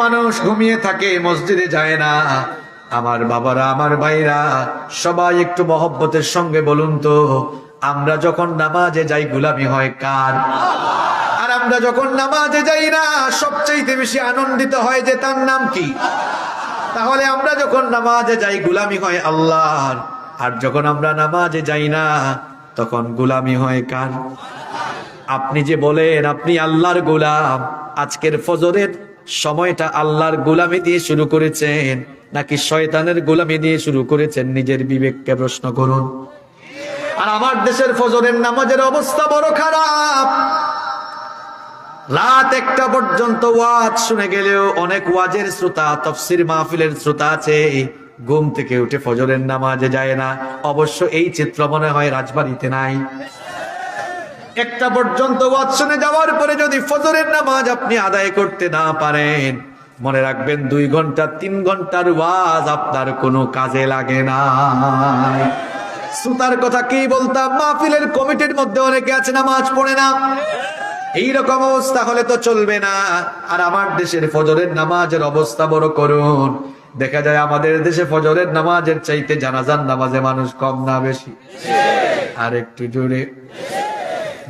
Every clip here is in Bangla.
মানুষ ঘুমিয়ে থাকে, মসজিদে যায় না। আমার বাবারা, আমার ভাইরা, সবাই একটু মহব্বতের সঙ্গে বলুন তো, আমরা যখন নামাজে যাই গোলামি হয় কার? আর আমরা যখন নামাজে যাই না, সবচেয়ে বেশি আনন্দিত হয় যে তার নাম কি? তাহলে আমরা যখন নামাজে যাই গোলামি হয় আল্লাহর, আর যখন আমরা নামাজে যাই না তখন গোলামি হয় কার? আপনি যে বলেন আপনি আল্লাহর গোলাম, আজকের ফজরের সময়টা আল্লাহর গোলামি দিয়ে শুরু করেছেন নাকি শয়তানের গোলামি দিয়ে শুরু করেছেন? নিজের বিবেককে প্রশ্ন করুন। আর আমার দেশের ফজরের নামাজের অবস্থা বড় খারাপ। রাত 1টা পর্যন্ত ওয়াজ শুনে গেলেও অনেক ওয়াজের শ্রোতা, তাফসীর মাহফিলের শ্রোতা আছে, ঘুম থেকে উঠে ফজরের নামাজে যায় না। অবশ্য এই চিত্র মনে হয় রাজবাড়িতে নাই। 1টা পর্যন্ত ওয়াজ শুনে যাওয়ার পরে যদি ফজরের নামাজ আপনি আদায় করতে না পারেন, মনে রাখবেন 2 ঘন্টা 3 ঘন্টার ওয়াজ আপনার কোনো কাজে লাগে না। শ্রোতার কথা কি বলতাম, মাহফিলের কমিটির মধ্যে অনেকে আছে নামাজ পড়ে না। এইরকম অবস্থা হলে তো চলবে না। আর আমার দেশের ফজরের নামাজের অবস্থা বড় করুন। দেখা যায় আমাদের দেশে ফজরের নামাজের চাইতে জানাজার নামাজে মানুষ কম না বেশি? আর একটু জোরে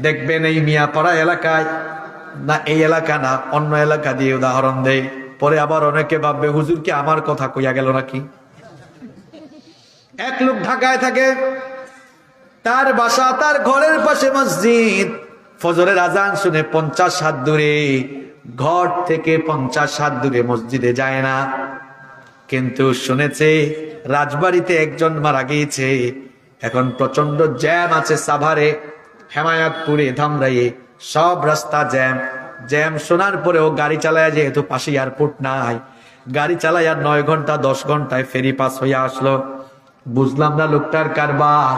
দেখবেন এই মিয়াপাড়া এলাকায়, না এই এলাকা না অন্য এলাকা দিয়ে উদাহরণ দেই, পরে আবার অনেকে ভাববে হুজুর কি আমার কথা কইয়া গেল নাকি। এক লোক ঢাকায় থাকে, তার বাসা, তার ঘরের পাশে মসজিদ। ফজরের আজান শুনে 50 হাত দূরে, ঘর থেকে 50 হাত দূরে মসজিদে যায় না। কিন্তু শুনেছে রাজবাড়িতে একজন মারা গিয়েছে। এখন প্রচন্ড জ্যাম আছে সাভারে, হেমায়তপুরে, ধামরাইয়ে, সব রাস্তা জ্যাম। জ্যাম শোনার পরেও গাড়ি চালায়, যেহেতু পাশে এয়ারপোর্ট নাই, গাড়ি চালায় আর 9 ঘন্টা 10 ঘন্টায় ফেরি পাস হইয়া আসলো। বুঝলাম না লোকটার কারবার।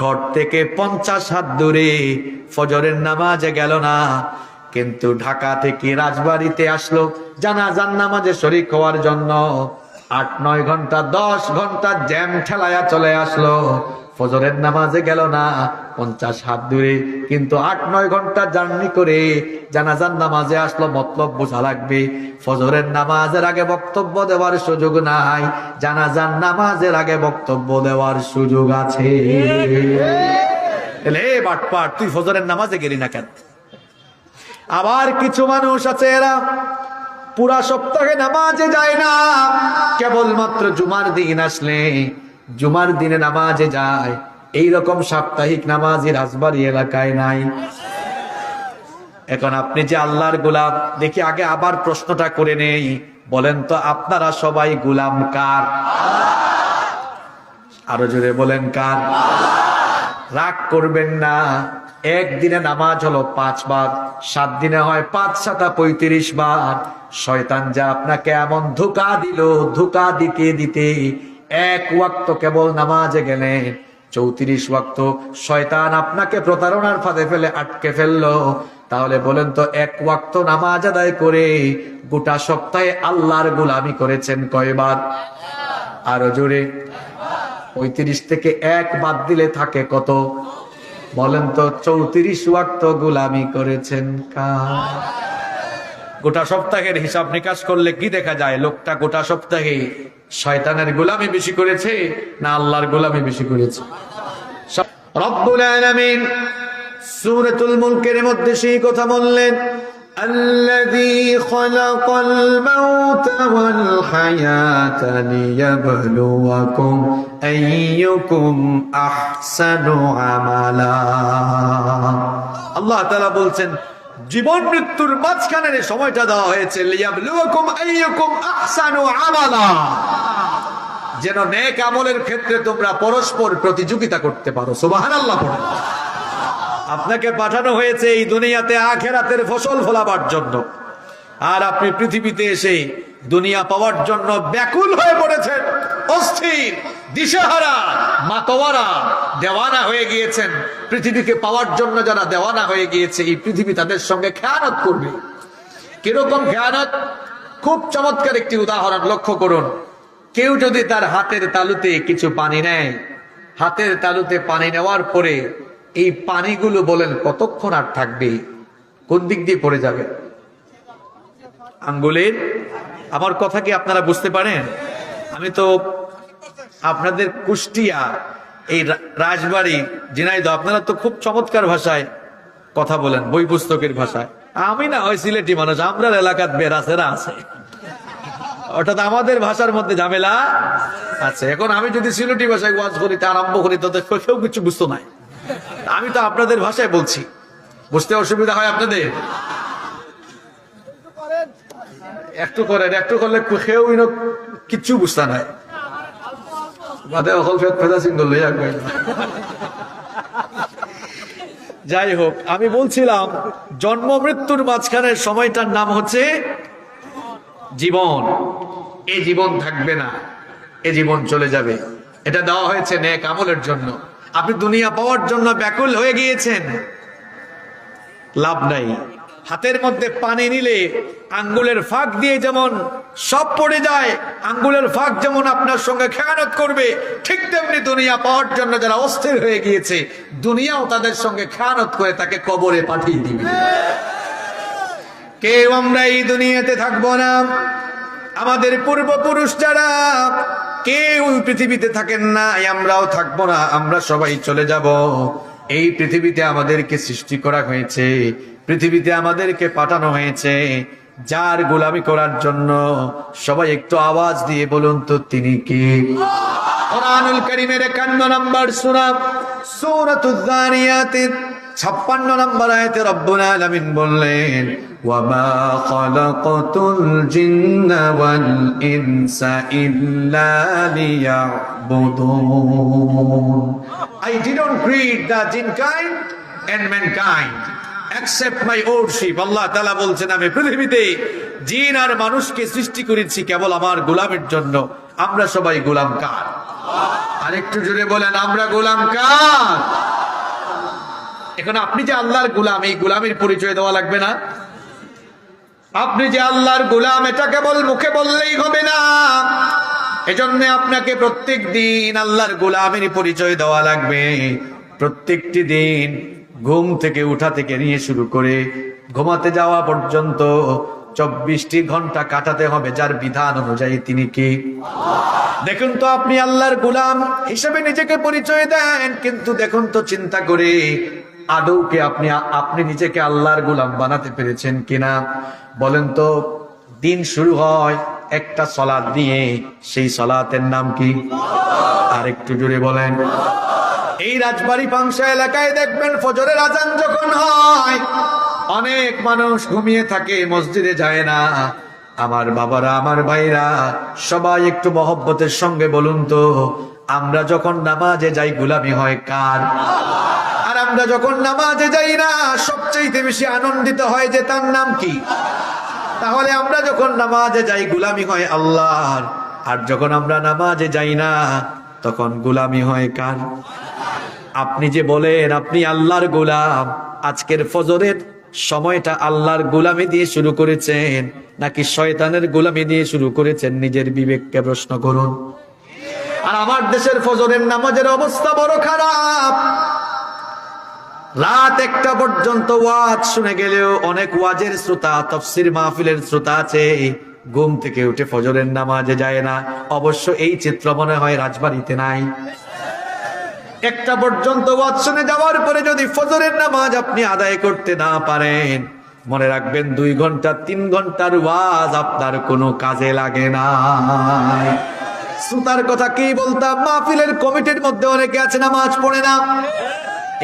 ঘর থেকে 50 হাত দূরে ফজরের নামাজে গেল না, কিন্তু ঢাকা থেকে রাজবাড়িতে আসলো জানাজার নামাজে শরীক হওয়ার জন্য। 8-9 ঘন্টা 10 ঘন্টা জ্যাম ঠেলায়া চলে আসলো, ফজরের নামাজে গেল না। 50 হাত দূরে, কিন্তু 8-9 ঘন্টা জার্নি করে জানাজার নামাজে আসলো। মতলব বোঝা লাগবে, ফজরের নামাজের আগে বক্তব্য দেওয়ার সুযোগ নাই, জানাজার নামাজের আগে বক্তব্য দেওয়ার সুযোগ আছে। এলে বাটপাট, তুই ফজরের নামাজে গেলি না কেন? আবার কিছু মানুষ আছে, এরা পুরা সপ্তাহে নামাজে যায় না, কেবলমাত্র জুমার দিন আসলে জুমার দিনে নামাজে যায়। এইরকম সাপ্তাহিক নামাজি রাজবাড়ি এলাকায় নাই। এখন আপনি যে আল্লাহর গোলাম, দেখি আগে আবার প্রশ্নটা করে নেই, বলেন তো আপনারা সবাই গোলাম কার? আরো জোরে বলেন কার? রাগ করবেন না, একদিনে নামাজ হলো 5 বার, 7 দিনে হয় 5-7 35 বার। শয়তান যা আপনাকে এমন ধোঁকা দিল, ধোঁকা দিতে দিতে 1 ওয়াক্ত কেবল নামাজে গেলেন, 34 ওয়াক্ত শয়তান আপনাকে প্রতারণার ফাঁদে ফেলে আটকে ফেললো। তাহলে বলেন তো 1 ওয়াক্ত নামাজ আদায় করে গোটা সপ্তাহে আল্লাহর গোলামি করেছেন কয়বার? আরো জোরে। 35 থেকে 1 বাদ দিলে থাকে কত? বলেন তো 34 ওয়াক্ত গোলামি করেছেন কার? গোটা সপ্তাহের হিসাব নিকাশ করলে কি দেখা যায়? লোকটা গোটা সপ্তাহে শয়তানের গোলামি বেশি করেছে না আল্লাহর গোলামি বেশি করেছে? রব্বুল আলামিন সূরাতুল মুলকের মধ্যে সেই কথা বললেন, الذي خلق الموت والحياة ليبلوكم أيكم أحسن عملا। আল্লাহ তাআলা বলছেন জীবন মৃত্যুর মাঝখানের সময়টা দেওয়া হয়েছে লিয়াবলুকুম আইয়ুকুম আহসানু আমালা, যেন নেক আমলের ক্ষেত্রে তোমরা পরস্পর প্রতিযোগিতা করতে পারো। সুবহানাল্লাহ পড়ো। আপনাকে পাঠানো হয়েছে এই দুনিয়াতে আখিরাতের ফসল ফলাবার জন্য, আর আপনি পৃথিবীতে এসে দুনিয়া পাওয়ার জন্য ব্যাকুল হয়ে পড়েছেন, অস্থির, দিশেহারা, মাতোয়ারা, দেওয়ানা হয়ে গিয়েছেন। পৃথিবীকে পাওয়ার জন্য যারা দেওয়ানা হয়ে গিয়েছে, এই পৃথিবী তাদের সঙ্গে খেয়ানত করবে। কিরকম খেয়ানত? খুব চমৎকার একটি উদাহরণ লক্ষ্য করুন। কেউ যদি তার হাতের তালুতে কিছু পানি নেয়, হাতের তালুতে পানি নেওয়ার পরে এই পানিগুলো বলেন কতক্ষণ আর থাকবে? কোন দিক দিয়ে পড়ে যাবে? আঙ্গুলের আমার কথা কি আপনারা বুঝতে পারেন? আমি তো আপনাদের কুষ্টিয়া, এই রাজবাড়ী, ঝিনাইদহ, আপনারা তো খুব চমৎকার ভাষায় কথা বলেন, বই পুস্তকের ভাষায়। আমি না ওই সিলেটি মানুষ, আমরা এলাকার বেরাসেরা আছে, অর্থাৎ আমাদের ভাষার মধ্যে ঝামেলা আছে। এখন আমি যদি সিলেটি ভাষায় ওয়াজ করি, তা আরম্ভ করি, তাদের কেউ কিছু বুঝতো নাই। আমি তো আপনাদের ভাষায় বলছি, বুঝতে অসুবিধা হয় আপনাদের? একটু করেন, একটু করলে কেউ কিচ্ছু বুঝতে নাই। যাই হোক, আমি বলছিলাম জন্ম মৃত্যুর মাঝখানের সময়টার নাম হচ্ছে জীবন। এই জীবন থাকবে না, এ জীবন চলে যাবে। এটা দেওয়া হয়েছে নেক আমলের জন্য। আপনি দুনিয়া পাওয়ার জন্য ব্যাকুল হয়ে গিয়েছেন, লাভ নাই। হাতের মধ্যে পানি নিলে আঙ্গুলের ফাঁক দিয়ে যেমন সব পড়ে যায়, আঙ্গুলের ফাঁক যেমন আপনার সঙ্গে খেয়ানত করবে, ঠিক তেমনি দুনিয়া পাওয়ার জন্য যারা অস্থির হয়ে গিয়েছে, দুনিয়াও তাদের সঙ্গে খেয়ানত করে তাকে কবরে পাঠিয়ে দিবে। কেউ আমরা এই দুনিয়াতে থাকবো না। আমাদের পূর্বপুরুষ যারা কেউ পৃথিবীতে থাকেন না, আমরাও থাকবো না, আমরা সবাই চলে যাব। এই পৃথিবীতে আমাদেরকে সৃষ্টি করা হয়েছে, পৃথিবীতে আমাদেরকে পাঠানো হয়েছে যার গোলামি করার জন্য। সবাই একটু আওয়াজ দিয়ে বলুন তো তিনি কে? কোরআনুল কারীমের 51 নম্বর সূরা, সূরাতুয যারিয়াত 56 নম্বর আয়াতে রব্বুল আলামিন বললেন, ওয়ামা খালাকাতুল জিন্না ওয়াল ইনসা ইল্লা লিয়াবুদুন। I didn't create the jinkind and mankind except my worship. আল্লাহ তাআলা বলছেন, আমি পৃথিবীতে জিন আর মানুষকে সৃষ্টি করেছি কেবল আমার গোলামের জন্য। আমরা সবাই গোলাম কার? আরেকটু জোরে বলেন, আমরা গোলাম কার? এখন আপনি যে আল্লাহর গোলাম, এই গোলামের পরিচয় দেওয়া লাগবে না? আপনি যে আল্লাহর গোলাম, এটা কেবল মুখে বললেই হবে না। এজন্য আপনাকে প্রত্যেক দিন আল্লাহর গোলামের পরিচয় দেওয়া লাগবে। প্রত্যেকটি দিন ঘুম থেকে উঠা থেকে নিয়ে শুরু করে ঘুমাতে যাওয়া পর্যন্ত 24টি ঘন্টা কাটাতে হবে যার বিধান অনুযায়ী। তিনি কি? দেখুন তো, আপনি আল্লাহর গোলাম হিসেবে নিজেকে পরিচয় দেন, কিন্তু দেখুন তো চিন্তা করে আদৌ কি আপনি নিজেকে আল্লাহর গোলাম বানাতে পেরেছেন কিনা? বলেন তো। দিন শুরু হয় একটা সালাত দিয়ে, সেই সালাতের নাম কি? আর একটু জোরে বলেন। এই রাজবাড়ী পাংশা এলাকায় দেখবেন ফজরের আজান যখন হয়, অনেক মানুষ ঘুমিয়ে থাকে, মসজিদে যায় না। আমার বাবারা, আমার ভাইরা, সবাই একটু মহব্বতের সঙ্গে বলুন তো, আমরা যখন নামাজে যাই গোলামি হয় কার? আর আমরা যখন নামাজে যাই না, সবচেয়ে বেশি আনন্দিত হয় যে তার নাম কি? তাহলে আমরা যখন নামাজে যাই গোলামি হয় আল্লাহর, আর যখন আমরা নামাজে যাই না তখন গোলামি হয় কার? আপনি যে বলেন আপনি আল্লাহর গোলাম, আজকের ফজরের সময়টা আল্লাহর গোলামি দিয়ে শুরু করেছেন নাকি শয়তানের গোলামি দিয়ে শুরু করেছেন? নিজের বিবেককে প্রশ্ন করুন। আর আমার দেশের ফজরের নামাজের অবস্থা বড় খারাপ। রাত 1টা পর্যন্ত ওয়াজ শুনে গেলেও অনেক ওয়াজের শ্রোতা, তাফসীর মাহফিলের শ্রোতা আছে, ঘুম থেকে উঠে ফজরের নামাজে যায় না। অবশ্য এই চিত্র মনে হয় রাজবাড়িতে নাই। 1টা পর্যন্ত ওয়াজ শুনে যাওয়ার পরে যদি ফজরের নামাজ আপনি আদায় করতে না পারেন, মনে রাখবেন 2 ঘন্টা 3 ঘন্টার ওয়াজ আপনার কোনো কাজে লাগে না। শ্রোতার কথা কি বলতাম, মাহফিলের কমিটির মধ্যে অনেকে আছে নামাজ পড়ে না।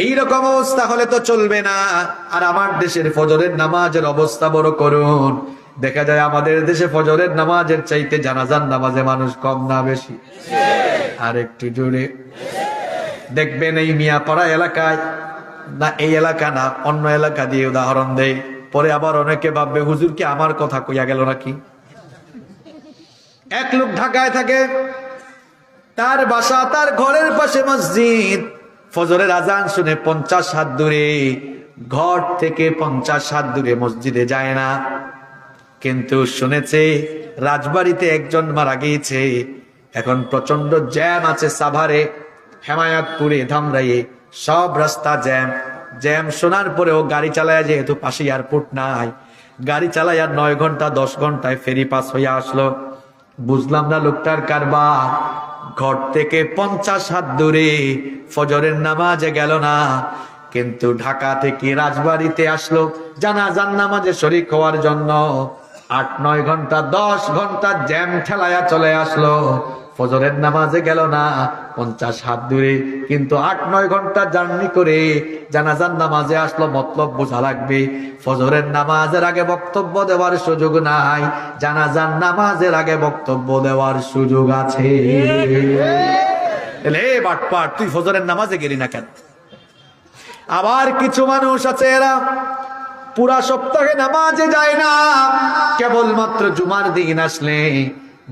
এইরকম অবস্থা হলে তো চলবে না। আর আমার দেশের ফজরের নামাজের অবস্থা বড় করুন। দেখা যায় আমাদের দেশে ফজরের নামাজের চাইতে জানাজার নামাজে মানুষ কম না বেশি? আর একটু জোরে দেখবেন এই মিয়াপাড়া এলাকায়, না এই এলাকা না, অন্য এলাকা দিয়ে উদাহরণ দেয়, পরে আবার অনেকে ভাববে হুজুর কি আমার কথা কইয়া গেল নাকি? এক লোক ঢাকায় থাকে, তার বাসা, তার ঘরের পাশে মসজিদ। ফজরের আজান শুনে 50 হাত দূরে, ঘর থেকে 50 হাত দূরে মসজিদে যায় না, কিন্তু শুনেছে রাজবাড়িতে একজন মারা গিয়েছে। এখন প্রচন্ড জ্যাম আছে সাভারে, হেমায়তপুরে, ধামরাইয়ে, সব রাস্তা জ্যাম। জ্যাম শোনার পরেও গাড়ি চালায়, যেহেতু পাশে এয়ারপোর্ট নাই, গাড়ি চালাইয়া 9 ঘন্টা 10 ঘন্টায় ফেরি পাস হইয়া আসলো। বুঝলাম না লোকটার কারবার। ঘর থেকে 50 হাত দূরে, ফজরের নামাজে গেল না, কিন্তু ঢাকা থেকে রাজবাড়িতে আসলো জানাজার নামাজে শরীক হওয়ার জন্য। 8-9 ঘন্টা 10 ঘন্টা জ্যাম ঠেলায়া চলে আসলো, ফজরের নামাজে গেল না, 50 হাত দূরে, কিন্তু 8-9 ঘন্টা জার্নি করে জানাজার নামাজে আসলো। মতলব বোঝা লাগবে, ফজরের নামাজের আগে বক্তব্য দেওয়ার সুযোগ নাই, জানাজার নামাজের আগে বক্তব্য দেওয়ার সুযোগ আছে। এলে বাটপার, তুই ফজরের নামাজে গেলি না কেন? আবার কিছু মানুষ আছে এরা পুরা সপ্তাহে নামাজে যায় না, কেবলমাত্র জুমার দিন আসলে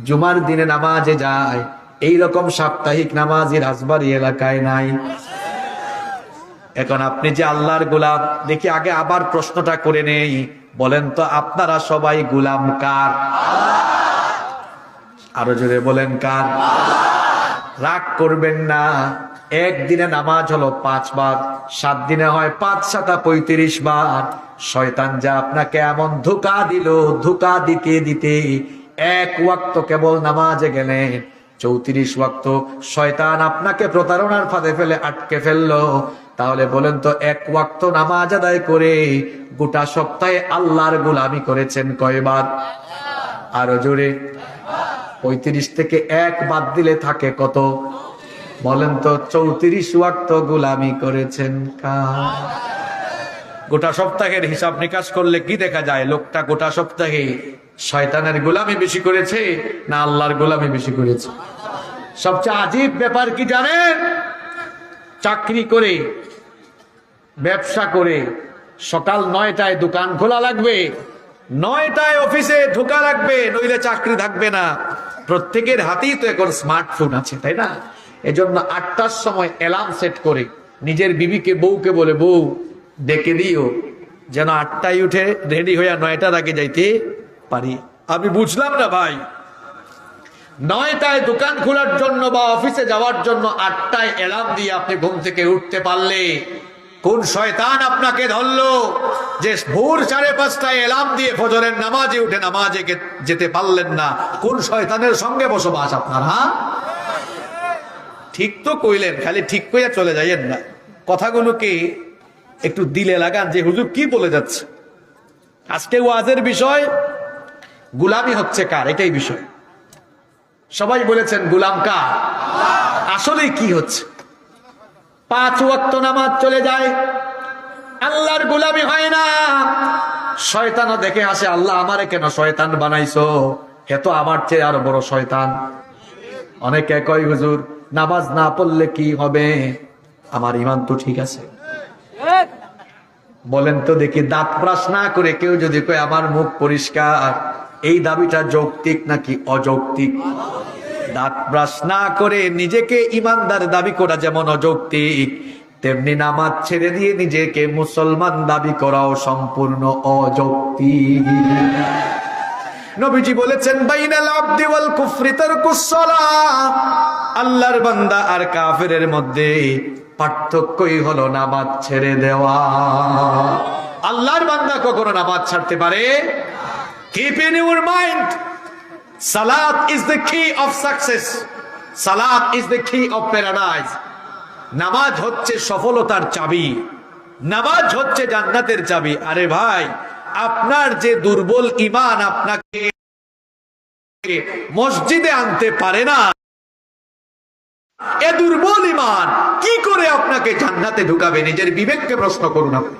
জুমার দিনে নামাজে যায়। এইরকম সাপ্তাহিক নামাজি রাজবাড়ী এলাকায় নাই। এখন আপনি যে আল্লাহর গোলাম, দেখি আগে আবার প্রশ্নটা করে নেই, বলেন তো আপনারা সবাই গোলাম কার? আরো জোরে বলেন কার? রাগ করবেন না, একদিনে নামাজ হলো 5 বার, 7 দিনে হয় 5-7 35 বার। শয়তান যা আপনাকে এমন ধোঁকা দিল, ধোঁকা দিতে দিতে 1 ওয়াক্ত কেবল নামাজে গেলেন, 34 ওয়াক্ত শয়তান আপনাকে প্রতারণার ফাঁদে ফেলে আটকে ফেললো। তাহলে বলেন তো 1 ওয়াক্ত নামাজ আদায় করে গোটা সপ্তাহে আল্লাহর গোলামি করেছেন কয়বার? আরো জোরে। 35 থেকে 1 বাদ দিলে থাকে কত? বলেন তো 34 ওয়াক্ত গোলামি করেছেন কার? গোটা সপ্তাহের হিসাব নিকাশ করলে কি দেখা যায়? লোকটা গোটা সপ্তাহে শয়তানের গোলামি বেশি করেছে না আল্লাহর গোলামি বেশি করেছে? সবচেয়ে আজীব ব্যাপার কি জানেন? চাকরি করে, ব্যবসা করে, সকাল 9টায় দোকান খোলা লাগবে, 9টায় অফিসে ঢোকা লাগবে, নইলে চাকরি থাকবে না। প্রত্যেকের হাতেই তো এখন স্মার্টফোন আছে, তাই না? এজন্য 8টার সময় অ্যালার্ম সেট করে নিজের বিবিকে, বউকে বলে, বউ ডেকে দিও যেন 8টায় উঠে রেডি হইয়া 9টার আগে যাইতে পারি। আমি বুঝলাম না ভাই, 9টায় দোকান খোলার জন্য বা অফিসে যাওয়ার জন্য 8টায় অ্যালার্ম দিয়ে আপনি ঘুম থেকে উঠতে পারলে কোন শয়তান আপনাকে ধরলো যে ভোর 5:30টায় অ্যালার্ম দিয়ে ফজরের নামাজে উঠে নামাজে যেতে পারলেন না? কোন শয়তানের সঙ্গে বসবাস আপনার? হ্যাঁ, ঠিক তো কইলেন, খালি ঠিক কইয়া চলে যাইয়েন না, কথাগুলোকে একটু দিলে লাগান যে হুজুর কি বলে যাচ্ছে। আজকে ওয়াজের বিষয় গোলামি হচ্ছে কার, এটাই বিষয়। সবাই বলেছেন গোলাম কার? আসলে কি হচ্ছে? 5 ওয়াক্ত নামাজ চলে যায়, আল্লাহর গোলামি হয় না। শয়তানও দেখে আসে, আল্লাহ আমারে কেন শয়তান বানাইছো? হে তো আমার চেয়ে আরো বড় শয়তান। অনেকে কয় হুজুর নামাজ না পড়লে কি হবে? আমার ইমান তো ঠিক আছে। বলেন তো দেখি, দাঁত ব্রাশ না করে কেউ যদি কয় আমার মুখ পরিষ্কার, এই দাবিটা যৌক্তিক নাকি অযৌক্তিক? দাঁত ব্রাশ না করে নিজেকে ইমানদার দাবি করা যেমন অযৌক্তিক, তেমনি নামাজ ছেড়ে দিয়ে নিজেকে মুসলমান দাবি করাও সম্পূর্ণ অযৌক্তিক। নবীজি বলেছেন, বাইনাল আবদি ওয়াল কুফরি তারকুস সালাহ, আল্লাহর বান্দা আর কাফেরের মধ্যে পার্থক্যই হলো নামাজ ছেড়ে দেওয়া। আল্লাহর বান্দা কখনো নামাজ ছাড়তে পারে? Keep in your mind, salat is the key of success. Salat is the key of paradise. নামাজ হচ্ছে সফলতার চাবি, নামাজ হচ্ছে জান্নাতের চাবি। আরে ভাই, আপনার যে দুর্বল ঈমান আপনাকে মসজিদে আনতে পারে না, এ দুর্বল ঈমান কি করে আপনাকে জান্নাতে ঢুকাবে? নিজের বিবেককে প্রশ্ন করুন আপনি।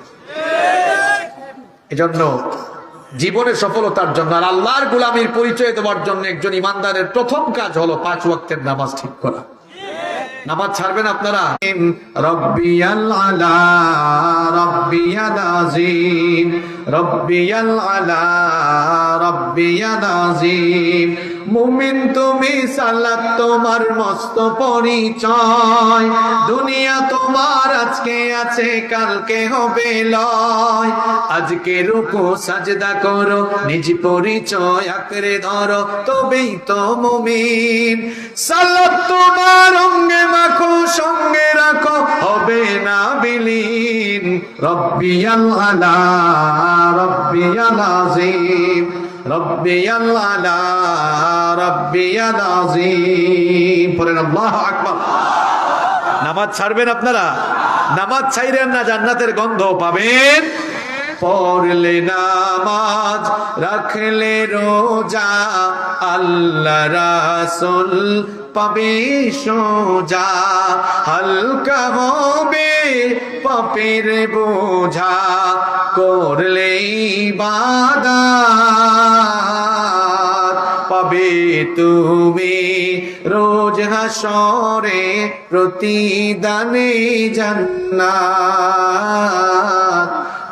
এজন্য জীবনের সফলতার জন্য আর আল্লাহর গোলামীর পরিচয় দেওয়ার জন্য একজন ইমানদারের প্রথম কাজ হলো 5 ওয়াক্তের নামাজ ঠিক করা। নামাজ ছাড়বেন আপনারা? রব্বিয়াল আলা রব্বিয়াল আযীম, রব্বিয়াল আলা রব্বিয়াল আযীম, মুমিন তুমি, সালাত তোমার মস্ত পরিচয়, দুনিয়া তোমার আজকে আছে কালকে হবে লয়, আজকে রুকু সাজদা করো নিজ পরিচয় আঁকড়ে ধরো তবেই তো মুমিন, সালাত তোমার অঙ্গে মাখো সঙ্গে রাখো হবে না বিলীন, রব্বিয়াল আলা রব্বিয়াল আযীম রব্বিয়াল আলা রব্বিয়াল আযীম। পড়েন আল্লাহু আকবার। নামাজ ছাড়বেন আপনারা? নামাজ ছাইরেন না, জান্নাতের গন্ধ পাবেন। পড়লে নামাজ রাখলে রোজা আল্লাহ রাসূল পাবে সোজা, হালকা হবে পাপের বোঝা করলে ইবাদত, পাবে তুমি রোজ হাসরে প্রতিদানে জান্নাত,